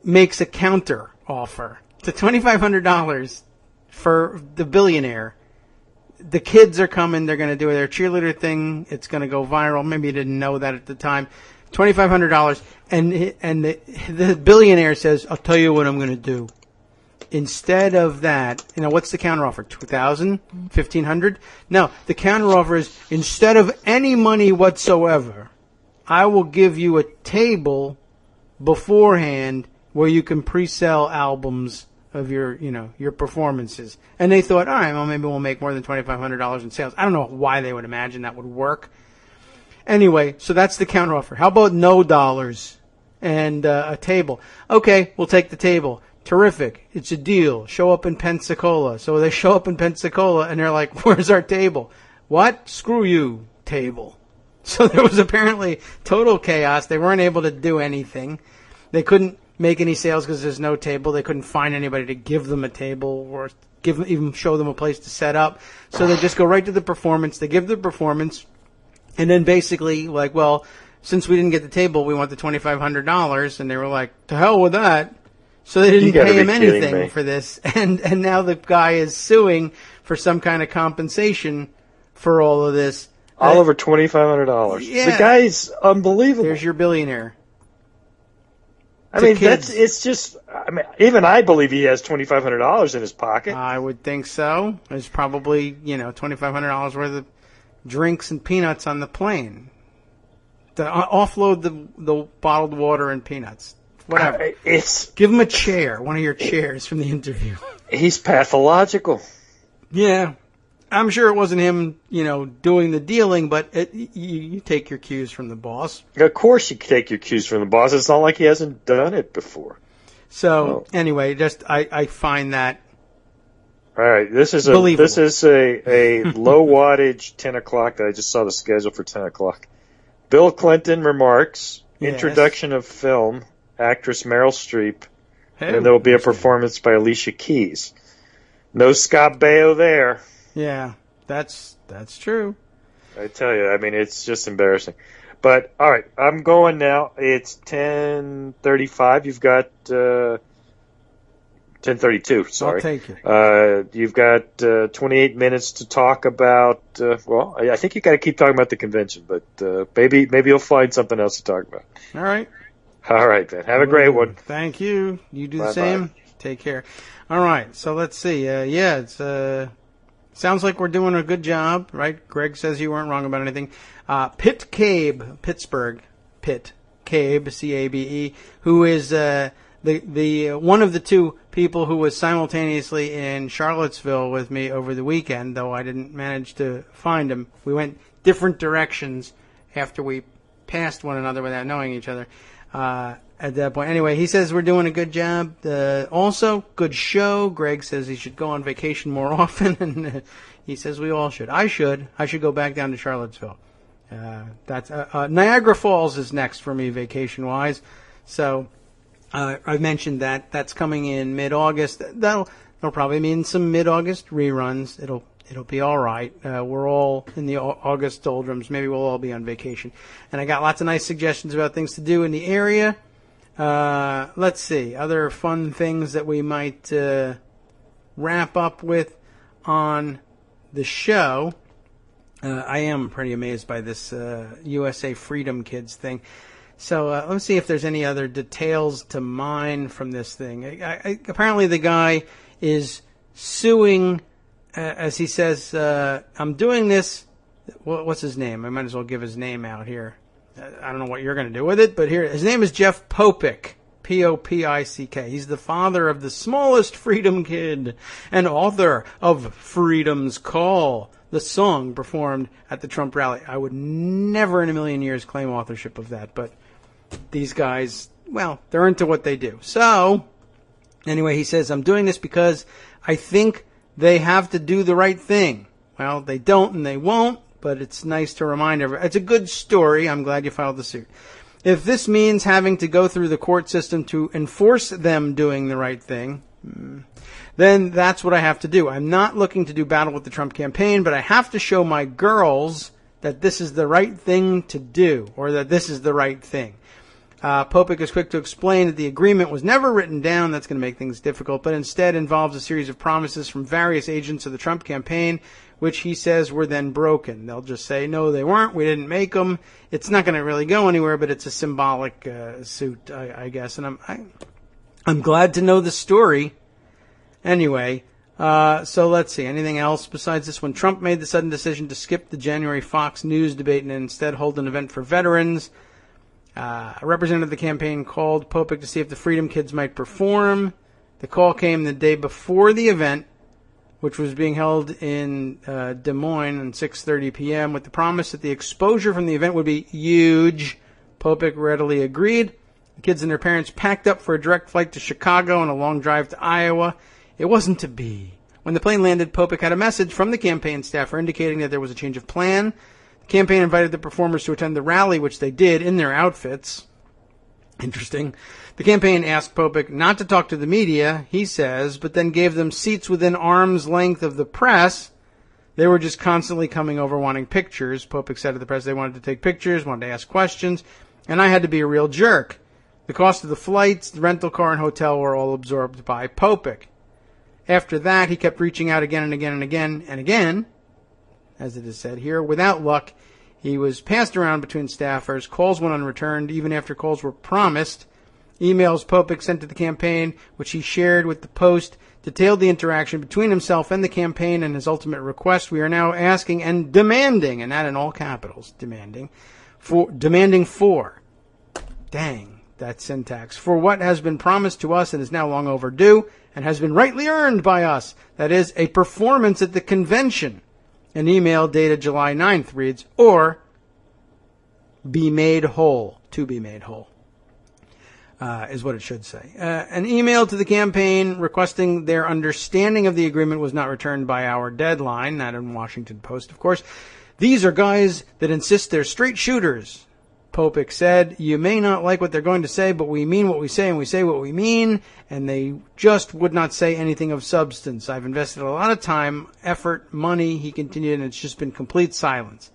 makes a counter offer to $2,500 for the billionaire. The kids are coming. They're going to do their cheerleader thing. It's going to go viral. Maybe you didn't know that at the time. $2,500, and the billionaire says, "I'll tell you what I'm going to do. Instead of that, what's the counteroffer? $2,000? $1,500? No, the counteroffer is, instead of any money whatsoever, I will give you a table beforehand where you can pre-sell albums of your performances." And they thought, all right, well, maybe we'll make more than $2,500 in sales. I don't know why they would imagine that would work. Anyway, so that's the counteroffer. How about no dollars and a table? Okay, we'll take the table. Terrific. It's a deal. Show up in Pensacola. So they show up in Pensacola, and they're like, where's our table? What? Screw you, table. So there was apparently total chaos. They weren't able to do anything. They couldn't make any sales because there's no table. They couldn't find anybody to give them a table or even show them a place to set up. So they just go right to the performance. They give the performance. And then basically, like, well, since we didn't get the table, we want the $2,500. And they were like, to hell with that. So they didn't pay him anything for this. And now the guy is suing for some kind of compensation for all of this. All over $2,500. Yeah. The guy's unbelievable. There's your billionaire. It's just, even I believe he has $2,500 in his pocket. I would think so. There's probably, $2,500 worth of drinks and peanuts on the plane. To offload the bottled water and peanuts. Whatever. Give him a chair, one of your chairs from the interview. He's pathological. Yeah. I'm sure it wasn't him, doing the dealing, but you take your cues from the boss. Of course you take your cues from the boss. It's not like he hasn't done it before. So, anyway, I find that all right, this is a low wattage 10 o'clock that I just saw the schedule for 10 o'clock. Bill Clinton remarks, introduction of film, actress Meryl Streep, and there will be a performance by Alicia Keys. No Scott Baio there. Yeah, that's true. I tell you, it's just embarrassing. But, all right, I'm going now. It's 10:35. You've got 10:32, sorry. I'll take it. You've got 28 minutes to talk about, I think you got to keep talking about the convention, but maybe you'll find something else to talk about. All right. All right, man. Have a great one. Thank you. You do the Bye-bye. same. Take care. All right, so let's see. It's sounds like we're doing a good job, right? Greg says you weren't wrong about anything. Pitt Cabe, Pittsburgh, Pitt Cabe, C-A-B-E, who is the one of the 2 people who was simultaneously in Charlottesville with me over the weekend, though I didn't manage to find him. We went different directions after we passed one another without knowing each other at that point. Anyway, he says we're doing a good job. Also, good show. Greg says he should go on vacation more often, and he says we all should. I should go back down to Charlottesville. That's Niagara Falls is next for me vacation-wise. So I mentioned that's coming in mid-August. That'll probably mean some mid-August reruns. It'll be all right. We're all in the August doldrums. Maybe we'll all be on vacation. And I got lots of nice suggestions about things to do in the area. Let's see. Other fun things that we might wrap up with on the show. I am pretty amazed by this USA Freedom Kids thing. So let's see if there's any other details to mine from this thing. Apparently the guy is suing, as he says, I'm doing this. What's his name? I might as well give his name out here. I don't know what you're going to do with it, but here, his name is Jeff Popick. Popick. He's the father of the smallest freedom kid and author of Freedom's Call, the song performed at the Trump rally. I would never in a million years claim authorship of that, but these guys, well, they're into what they do. So, anyway, he says, I'm doing this because I think they have to do the right thing. Well, they don't and they won't, but it's nice to remind everyone. It's a good story. I'm glad you filed the suit. If this means having to go through the court system to enforce them doing the right thing, then that's what I have to do. I'm not looking to do battle with the Trump campaign, but I have to show my girls that this is the right thing to do, or that this is the right thing. Popick is quick to explain that the agreement was never written down. That's going to make things difficult, but instead involves a series of promises from various agents of the Trump campaign, which he says were then broken. They'll just say, no, they weren't. We didn't make them. It's not going to really go anywhere, but it's a symbolic suit, I guess. And I'm glad to know the story. Anyway, so let's see. Anything else besides this one? Trump made the sudden decision to skip the January Fox News debate and instead hold an event for veterans. A representative of the campaign called Popick to see if the Freedom Kids might perform. The call came the day before the event, which was being held in Des Moines at 6:30 p.m. with the promise that the exposure from the event would be huge. Popick readily agreed. The kids and their parents packed up for a direct flight to Chicago and a long drive to Iowa. It wasn't to be. When the plane landed, Popick had a message from the campaign staffer indicating that there was a change of plan. The campaign invited the performers to attend the rally, which they did in their outfits. Interesting. The campaign asked Popick not to talk to the media, he says, but then gave them seats within arm's length of the press. They were just constantly coming over wanting pictures. Popick said to the press they wanted to take pictures, wanted to ask questions, and I had to be a real jerk. The cost of the flights, the rental car, and hotel were all absorbed by Popick. After that, he kept reaching out again and again and again and again, as it is said here, without luck. He was passed around between staffers. Calls went unreturned, even after calls were promised. Emails Popick sent to the campaign, which he shared with the Post, detailed the interaction between himself and the campaign and his ultimate request. We are now asking and demanding, and that in all capitals, demanding for, dang, that syntax, for what has been promised to us and is now long overdue and has been rightly earned by us. That is, a performance at the convention. An email dated July 9th reads, or be made whole, to be made whole, is what it should say. An email to the campaign requesting their understanding of the agreement was not returned by our deadline, not in Washington Post, of course. These are guys that insist they're straight shooters, Popick said. You may not like what they're going to say, but we mean what we say and we say what we mean, and they just would not say anything of substance. I've invested a lot of time, effort, money, he continued, and it's just been complete silence.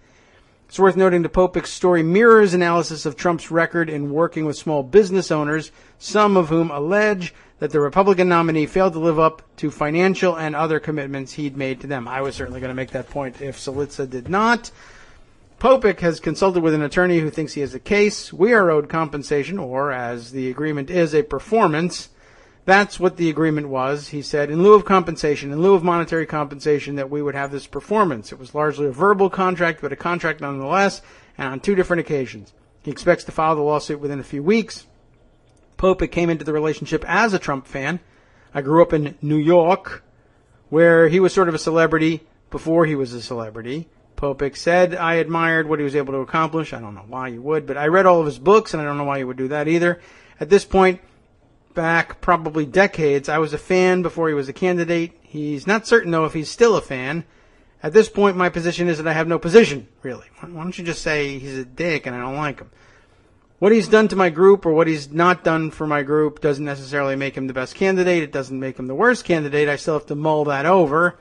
It's worth noting that Popick's story mirrors analysis of Trump's record in working with small business owners, some of whom allege that the Republican nominee failed to live up to financial and other commitments he'd made to them. I was certainly going to make that point if Solitza did not. Popick has consulted with an attorney who thinks he has a case. We are owed compensation, or, as the agreement is, a performance. That's what the agreement was, he said, in lieu of compensation, in lieu of monetary compensation, that we would have this performance. It was largely a verbal contract, but a contract nonetheless, and on two different occasions. He expects to file the lawsuit within a few weeks. Popick came into the relationship as a Trump fan. I grew up in New York, where he was sort of a celebrity before he was a celebrity. Popick said, I admired what he was able to accomplish. I don't know why you would, but I read all of his books, and I don't know why you would do that either. At this point, back probably decades, I was a fan before he was a candidate. He's not certain, though, if he's still a fan. At this point, my position is that I have no position, really. Why don't you just say he's a dick and I don't like him? What he's done to my group or what he's not done for my group doesn't necessarily make him the best candidate. It doesn't make him the worst candidate. I still have to mull that over.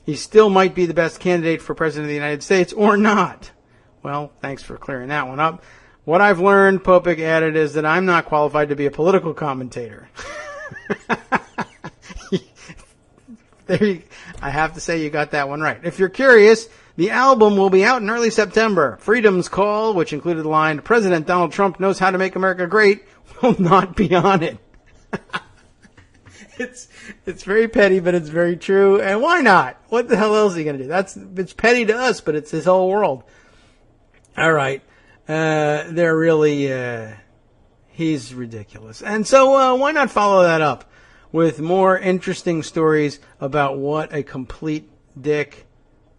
he still might be the best candidate for president of the United States or not. Well, thanks for clearing that one up. What I've learned, Popek added, is that I'm not qualified to be a political commentator. I have to say you got that one right. If you're curious, the album will be out in early September. Freedom's Call, which included the line, President Donald Trump knows how to make America great, will not be on it. It's very petty, but it's very true. And why not? What the hell else is he going to do? It's petty to us, but it's his whole world. All right. They're really, he's ridiculous. And so, why not follow that up with more interesting stories about what a complete dick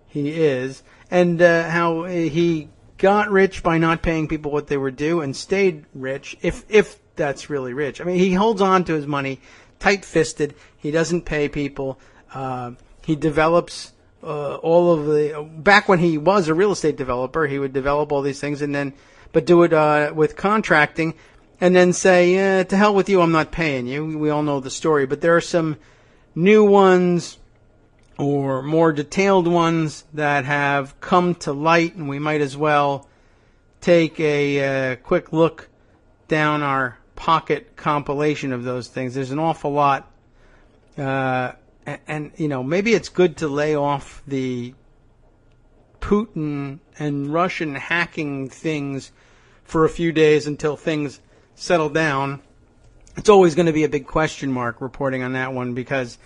he is, and how he got rich by not paying people what they were due and stayed rich, if that's really rich. I mean, he holds on to his money tight-fisted. He doesn't pay people. He develops all of the... Back when he was a real estate developer, he would develop all these things but do it with contracting, and then say, to hell with you, I'm not paying you. We all know the story. But there are some new ones or more detailed ones that have come to light, and we might as well take a quick look down our pocket compilation of those things. There's an awful lot. And maybe it's good to lay off the Putin and Russian hacking things for a few days until things settle down. It's always going to be a big question mark reporting on that one because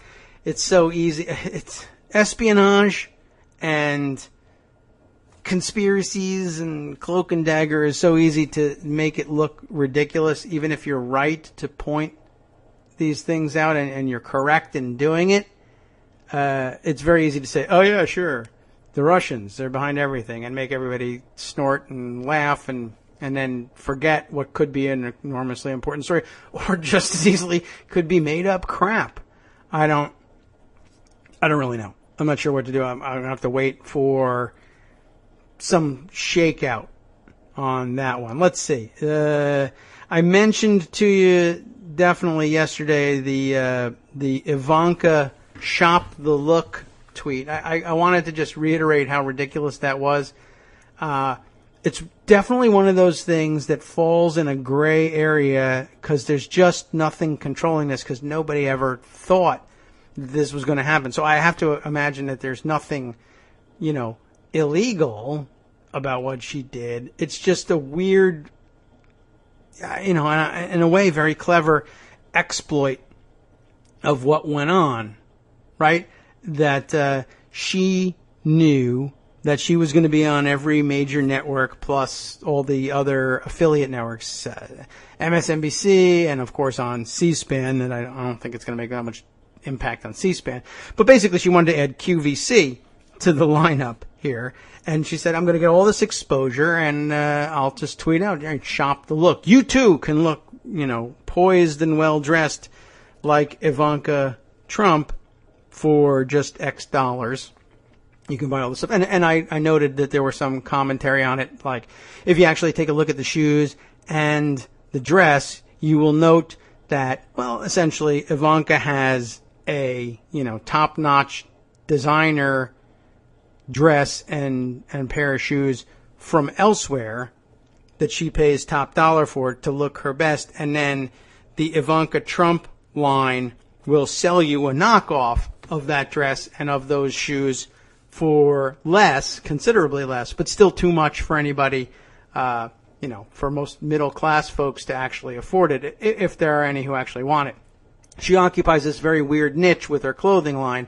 it's so easy. It's espionage and conspiracies and cloak and dagger is so easy to make it look ridiculous, even if you're right to point these things out and you're correct in doing it. It's very easy to say, oh yeah, sure, the Russians, they're behind everything, and make everybody snort and laugh and then forget what could be an enormously important story, or just as easily could be made up crap. I don't really know. I'm not sure what to do. I'm going to have to wait for some shakeout on that one. Let's see. I mentioned to you definitely yesterday the Ivanka shop the look tweet. I wanted to just reiterate how ridiculous that was. It's definitely one of those things that falls in a gray area because there's just nothing controlling this because nobody ever thought this was going to happen. So I have to imagine that there's nothing, illegal about what she did. It's just a weird, in a way, very clever exploit of what went on, right? That she knew that she was going to be on every major network plus all the other affiliate networks, MSNBC, and of course on C-SPAN, and I don't think it's going to make that much impact on C-SPAN. But basically she wanted to add QVC to the lineup here. And she said, I'm going to get all this exposure and I'll just tweet out, shop the look. You too can look, poised and well-dressed like Ivanka Trump for just X dollars. You can buy all this stuff. And I noted that there was some commentary on it. Like, if you actually take a look at the shoes and the dress, you will note that, well, essentially, Ivanka has a, top-notch designer dress and pair of shoes from elsewhere that she pays top dollar for to look her best. And then the Ivanka Trump line will sell you a knockoff of that dress and of those shoes for less, considerably less, but still too much for anybody, for most middle-class folks to actually afford it, if there are any who actually want it. She occupies this very weird niche with her clothing line.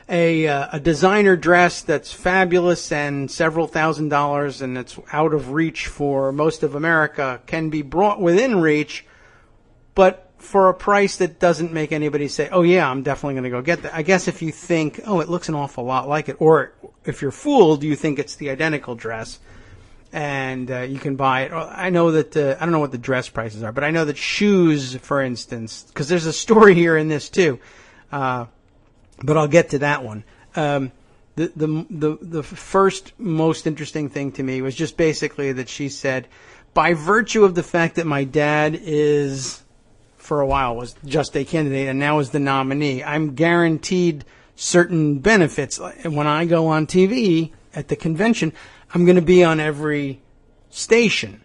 A designer dress that's fabulous and several $1,000s and it's out of reach for most of America can be brought within reach, but for a price that doesn't make anybody say, oh yeah, I'm definitely going to go get that. I guess if you think, oh, it looks an awful lot like it, or if you're fooled, you think it's the identical dress, and you can buy it. I know that, I don't know what the dress prices are, but I know that shoes, for instance, because there's a story here in this too, but I'll get to that one. The first most interesting thing to me was just basically that she said, by virtue of the fact that my dad is, for a while, was just a candidate and now is the nominee, I'm guaranteed certain benefits. When I go on TV at the convention, I'm going to be on every station.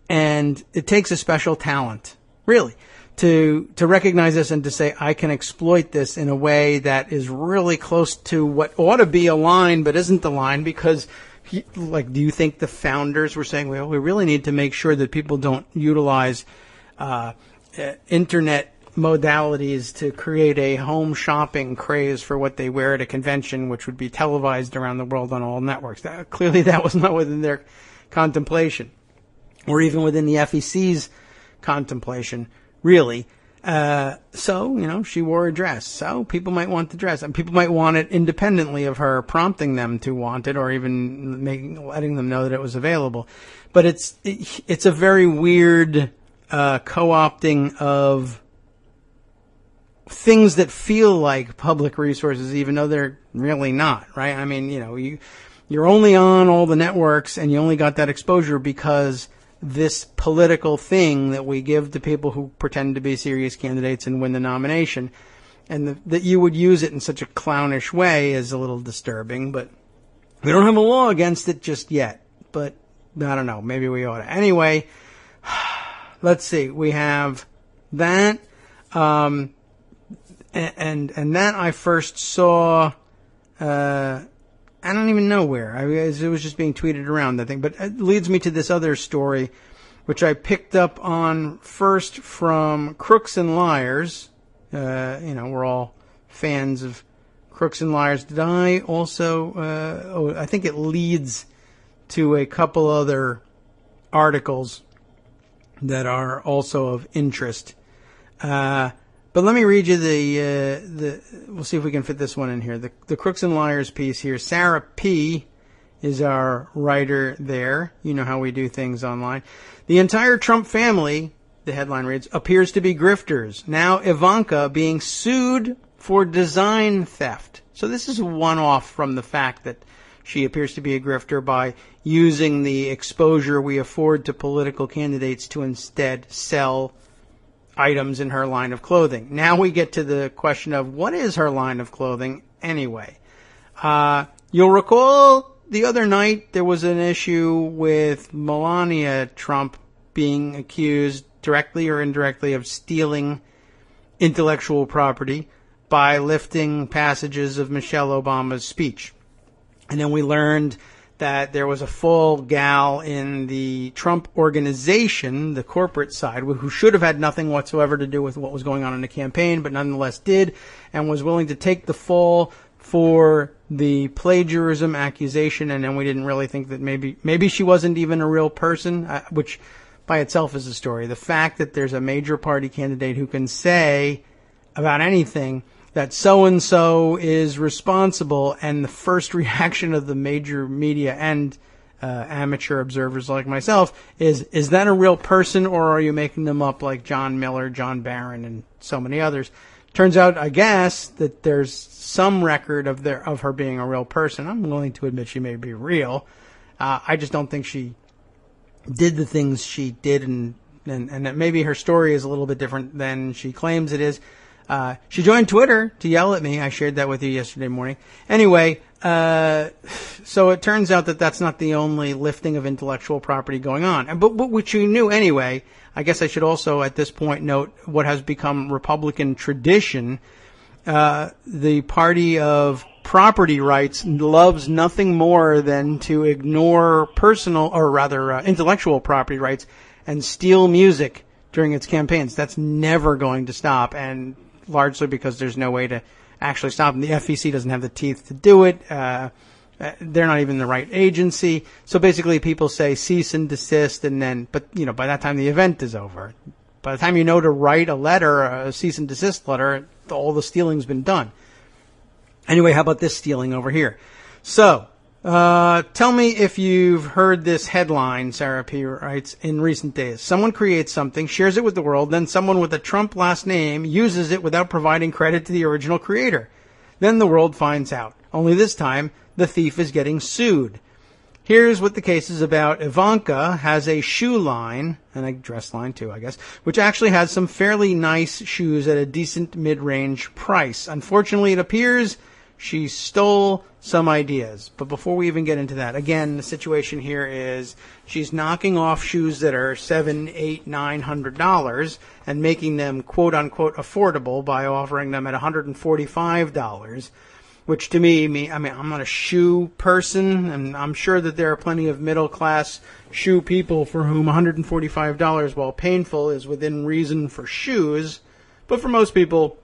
And it takes a special talent, really, to recognize this and to say, I can exploit this in a way that is really close to what ought to be a line but isn't the line, because, like, do you think the founders were saying, well, we really need to make sure that people don't utilize internet modalities to create a home shopping craze for what they wear at a convention, which would be televised around the world on all networks? Clearly that was not within their contemplation, or even within the FEC's contemplation, really. So, she wore a dress. So people might want the dress. And people might want it independently of her prompting them to want it, or even letting them know that it was available. But it's a very weird co-opting of things that feel like public resources, even though they're really not, right? I mean, you're only on all the networks, and you only got that exposure because this political thing that we give to people who pretend to be serious candidates and win the nomination, and that you would use it in such a clownish way is a little disturbing. But we don't have a law against it just yet. But I don't know, maybe we ought to. Anyway, let's see. We have that. And that I first saw, I don't even know where. It was just being tweeted around, I think. But it leads me to this other story, which I picked up on first from Crooks and Liars. We're all fans of Crooks and Liars. Did I also, I think it leads to a couple other articles that are also of interest. But let me read you we'll see if we can fit this one in here. The Crooks and Liars piece here. Sarah P. is our writer there. You know how we do things online. The entire Trump family, the headline reads, appears to be grifters. Now Ivanka being sued for design theft. So this is a one-off from the fact that she appears to be a grifter by using the exposure we afford to political candidates to instead sell items in her line of clothing. Now we get to the question of what is her line of clothing anyway. You'll recall the other night there was an issue with Melania Trump being accused directly or indirectly of stealing intellectual property by lifting passages of Michelle Obama's speech. And then we learned that there was a full gal in the Trump organization, the corporate side, who should have had nothing whatsoever to do with what was going on in the campaign, but nonetheless did, and was willing to take the fall for the plagiarism accusation. And then we didn't really think that maybe she wasn't even a real person, which by itself is a story. The fact that there's a major party candidate who can say about anything that so-and-so is responsible, and the first reaction of the major media and amateur observers like myself is that a real person, or are you making them up like John Miller, John Barron, and so many others? Turns out, I guess, that there's some record of her being a real person. I'm willing to admit she may be real. I just don't think she did the things she did, and that maybe her story is a little bit different than she claims it is. She joined Twitter to yell at me. I shared that with you yesterday morning. Anyway, so it turns out that that's not the only lifting of intellectual property going on. But which you knew anyway. I guess I should also at this point note what has become Republican tradition. The party of property rights loves nothing more than to ignore personal, or rather intellectual property rights, and steal music during its campaigns. That's never going to stop, and largely because there's no way to actually stop them. The FEC doesn't have the teeth to do it. They're not even the right agency. So basically people say cease and desist, and then, but by that time the event is over. By the time you know to write a letter, a cease and desist letter, all the stealing's been done. Anyway, how about this stealing over here? So, tell me if you've heard this headline, Sarah P. writes, in recent days. Someone creates something, shares it with the world, then someone with a Trump last name uses it without providing credit to the original creator. Then the world finds out. Only this time, the thief is getting sued. Here's what the case is about. Ivanka has a shoe line, and a dress line too, I guess, which actually has some fairly nice shoes at a decent mid-range price. Unfortunately, it appears she stole some ideas. But before we even get into that, again, the situation here is she's knocking off shoes that are $700, $800, $900 and making them quote-unquote affordable by offering them at $145. Which to me, I mean, I'm not a shoe person, and I'm sure that there are plenty of middle-class shoe people for whom $145, while painful, is within reason for shoes. But for most people,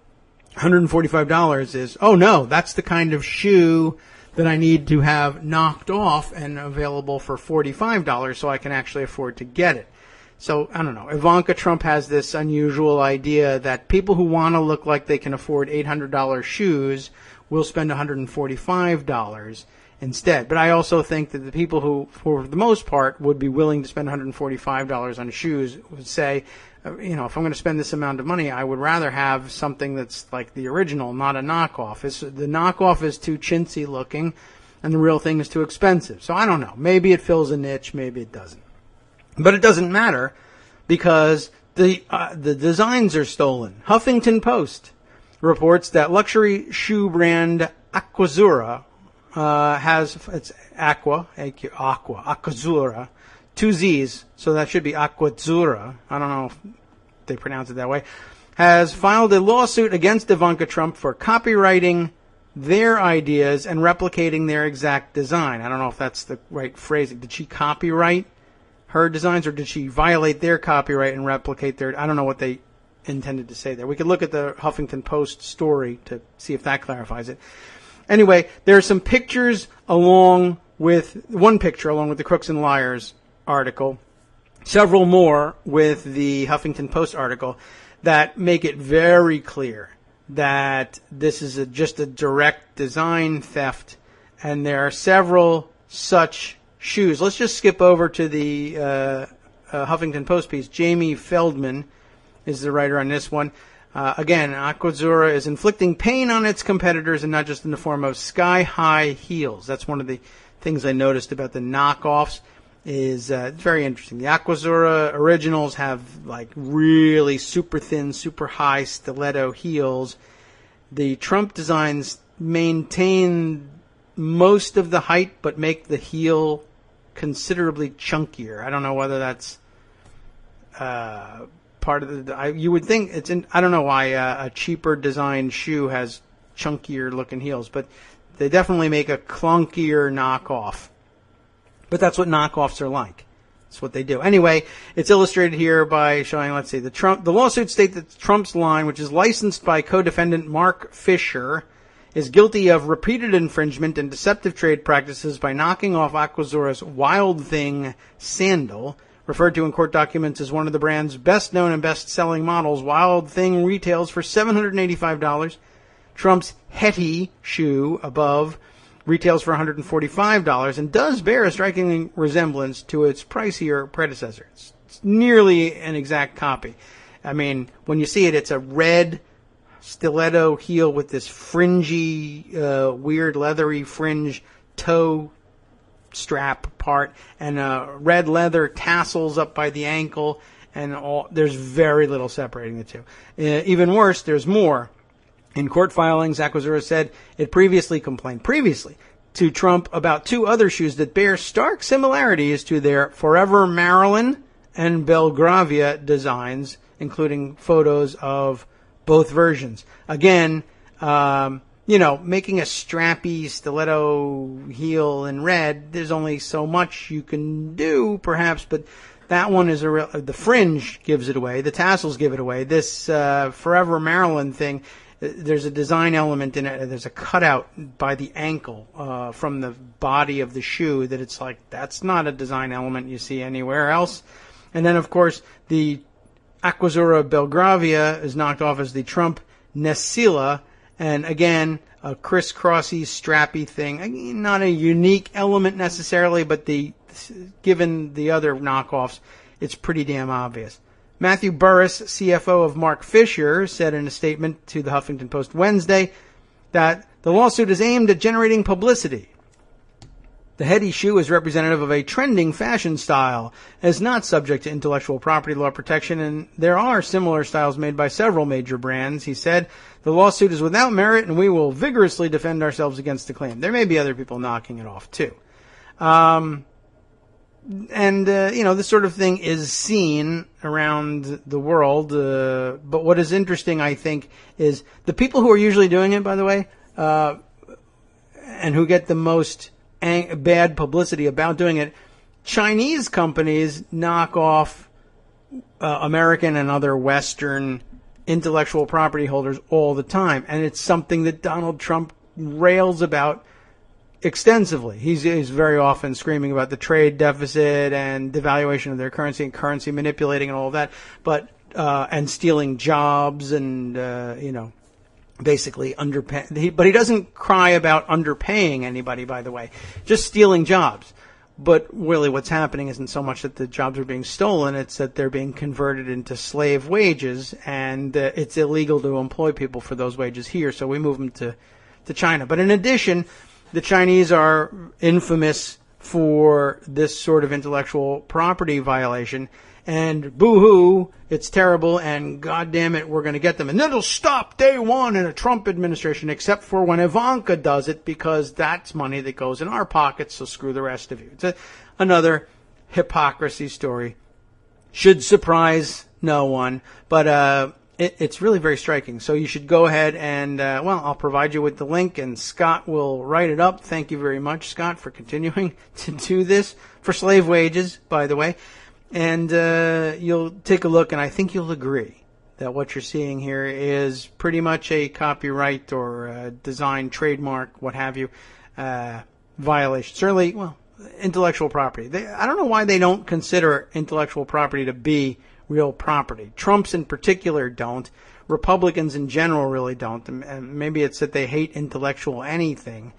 $145 is, oh no, that's the kind of shoe that I need to have knocked off and available for $45 so I can actually afford to get it. So, I don't know. Ivanka Trump has this unusual idea that people who want to look like they can afford $800 shoes will spend $145 instead. But I also think that the people who, for the most part, would be willing to spend $145 on shoes would say, you know, if I'm going to spend this amount of money, I would rather have something that's like the original, not a knockoff. The knockoff is too chintzy looking, and the real thing is too expensive. So I don't know. Maybe it fills a niche, maybe it doesn't. But it doesn't matter because the designs are stolen. Huffington Post reports that luxury shoe brand Aquazzura it's Aquazzura, two Z's, so that should be Aquazzura. I don't know if they pronounce it that way. Has filed a lawsuit against Ivanka Trump for copywriting their ideas and replicating their exact design. I don't know if that's the right phrasing. Did she copyright her designs, or did she violate their copyright and replicate their? I don't know what they intended to say there. We could look at the Huffington Post story to see if that clarifies it. Anyway, there are some pictures along with the Crooks and Liars article, several more with the Huffington Post article that make it very clear that this is just a direct design theft, and there are several such shoes. Let's just skip over to the Huffington Post piece. Jamie Feldman is the writer on this one. Again, Aquazzura is inflicting pain on its competitors, and not just in the form of sky-high heels. That's one of the things I noticed about the knockoffs. Is very interesting. The Aquazzura originals have like really super thin, super high stiletto heels. The Trump designs maintain most of the height, but make the heel considerably chunkier. I don't know whether that's part of the. You would think it's in. I don't know why a cheaper designed shoe has chunkier looking heels, but they definitely make a clunkier knockoff. But that's what knockoffs are like. That's what they do. Anyway, it's illustrated here by showing, let's see, the lawsuit states that Trump's line, which is licensed by co-defendant Mark Fisher, is guilty of repeated infringement and deceptive trade practices by knocking off Aquazzura's Wild Thing sandal, referred to in court documents as one of the brand's best-known and best-selling models. Wild Thing retails for $785. Trump's Hetty shoe above retails for $145 and does bear a striking resemblance to its pricier predecessor. It's nearly an exact copy. I mean, when you see it, it's a red stiletto heel with this fringy, weird leathery fringe toe strap part and red leather tassels up by the ankle, and there's very little separating the two. Even worse, there's more. In court filings, Aquazzura said it complained previously to Trump about two other shoes that bear stark similarities to their Forever Maryland and Belgravia designs, including photos of both versions. Again, making a strappy stiletto heel in red, there's only so much you can do, perhaps, but that one is the fringe gives it away, the tassels give it away. This Forever Maryland thing, there's a design element in it. There's a cutout by the ankle from the body of the shoe that it's like, that's not a design element you see anywhere else. And then, of course, the Aquazzura Belgravia is knocked off as the Trump Nesila. And again, a crisscrossy, strappy thing. Not a unique element necessarily, but given the other knockoffs, it's pretty damn obvious. Matthew Burris, CFO of Mark Fisher, said in a statement to the Huffington Post Wednesday that the lawsuit is aimed at generating publicity. The heady shoe is representative of a trending fashion style, is not subject to intellectual property law protection, and there are similar styles made by several major brands. He said, the lawsuit is without merit, and we will vigorously defend ourselves against the claim. There may be other people knocking it off, too. This sort of thing is seen around the world. But what is interesting, I think, is the people who are usually doing it, by the way, and who get the most bad publicity about doing it, Chinese companies knock off American and other Western intellectual property holders all the time. And it's something that Donald Trump rails about extensively. He's very often screaming about the trade deficit and devaluation of their currency and currency manipulating and all of that, but and stealing jobs and basically underpay. But he doesn't cry about underpaying anybody, by the way, just stealing jobs. But really what's happening isn't so much that the jobs are being stolen, it's that they're being converted into slave wages, and it's illegal to employ people for those wages here, so we move them to China. But in addition, the Chinese are infamous for this sort of intellectual property violation, and boo-hoo, it's terrible, and goddamn it, we're going to get them. And it'll stop day one in a Trump administration, except for when Ivanka does it, because that's money that goes in our pockets, so screw the rest of you. It's another hypocrisy story. Should surprise no one, but it's really very striking. So you should go ahead and, I'll provide you with the link, and Scott will write it up. Thank you very much, Scott, for continuing to do this for slave wages, by the way. And you'll take a look, and I think you'll agree that what you're seeing here is pretty much a copyright or a design, trademark, what have you, violation. Certainly, intellectual property. I don't know why they don't consider intellectual property to be real property. Trumps in particular don't. Republicans in general really don't. And maybe it's that they hate intellectual anything.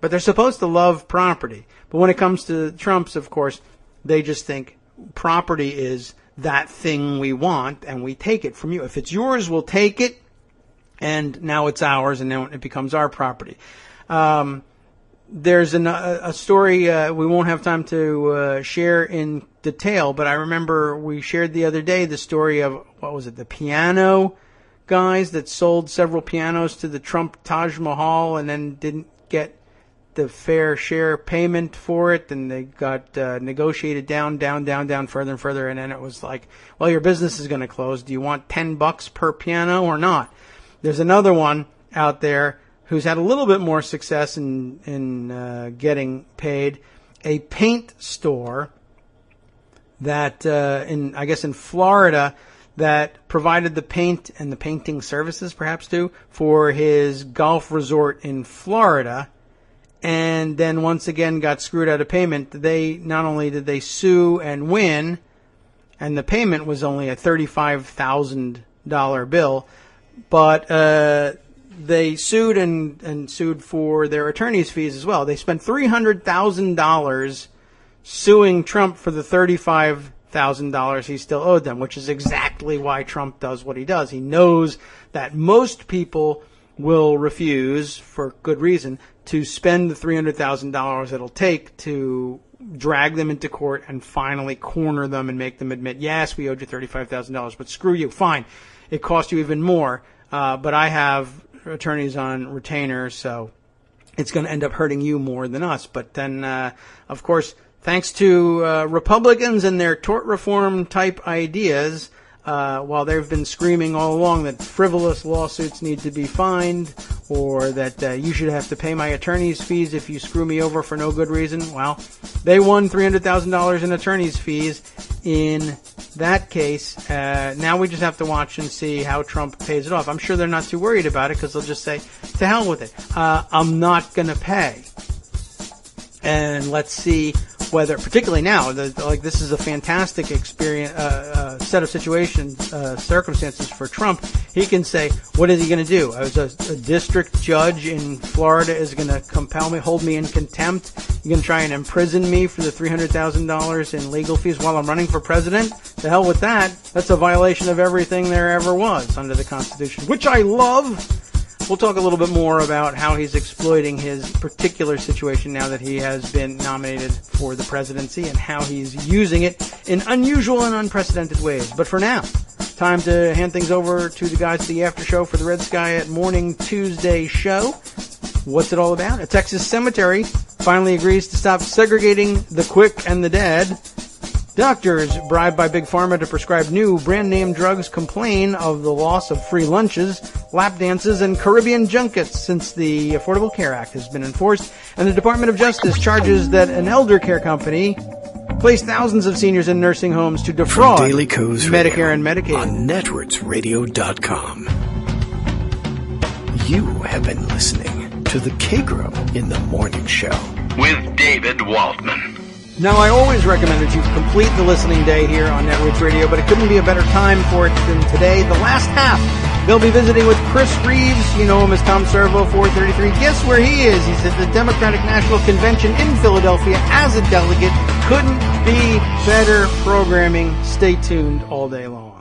But they're supposed to love property. But when it comes to Trumps, of course, they just think property is that thing we want, and we take it from you. If it's yours, we'll take it, and now it's ours, and then it becomes our property. There's a story we won't have time to share in detail, but I remember we shared the other day the story of, the piano guys that sold several pianos to the Trump Taj Mahal and then didn't get the fair share payment for it, and they got negotiated down, further and further, and then it was like, well, your business is going to close. Do you want $10 per piano or not? There's another one out there who's had a little bit more success in getting paid. A paint store that in Florida that provided the paint and the painting services, perhaps too, for his golf resort in Florida, and then once again got screwed out of payment. They not only did they sue and win, and the payment was only a $35,000 bill, but they sued and sued for their attorney's fees as well. They spent $300,000 suing Trump for the $35,000 he still owed them, which is exactly why Trump does what he does. He knows that most people will refuse, for good reason, to spend the $300,000 it'll take to drag them into court and finally corner them and make them admit, yes, we owed you $35,000, but screw you, fine. It cost you even more, but I have attorneys on retainer, so it's going to end up hurting you more than us. But then, of course, thanks to Republicans and their tort reform type ideas, while they've been screaming all along that frivolous lawsuits need to be fined, or that you should have to pay my attorney's fees if you screw me over for no good reason, well, they won $300,000 in attorney's fees in that case. Now we just have to watch and see how Trump pays it off. I'm sure they're not too worried about it, because they'll just say, to hell with it. I'm not going to pay. And let's see whether, particularly now, this is a fantastic experience, set of circumstances for Trump. He can say, what is he going to do? A district judge in Florida is going to compel me, hold me in contempt. You're going to try and imprison me for the $300,000 in legal fees while I'm running for president? The hell with that. That's a violation of everything there ever was under the Constitution, which I love. We'll talk a little bit more about how he's exploiting his particular situation now that he has been nominated for the presidency and how he's using it in unusual and unprecedented ways. But for now, time to hand things over to the guys at the after show for the Red Sky at Morning Tuesday show. What's it all about? A Texas cemetery finally agrees to stop segregating the quick and the dead. Doctors bribed by Big Pharma to prescribe new brand-name drugs complain of the loss of free lunches, lap dances, and Caribbean junkets since the Affordable Care Act has been enforced. And the Department of Justice charges that an elder care company placed thousands of seniors in nursing homes to defraud Daily Co's Medicare and Medicaid. On networksradio.com. You have been listening to the Kagro in the Morning Show with David Waldman. Now, I always recommend that you complete the listening day here on Netroots Radio, but it couldn't be a better time for it than today. The last half, they'll be visiting with Chris Reeves. You know him as Tom Servo, 433. Guess where he is? He's at the Democratic National Convention in Philadelphia as a delegate. Couldn't be better programming. Stay tuned all day long.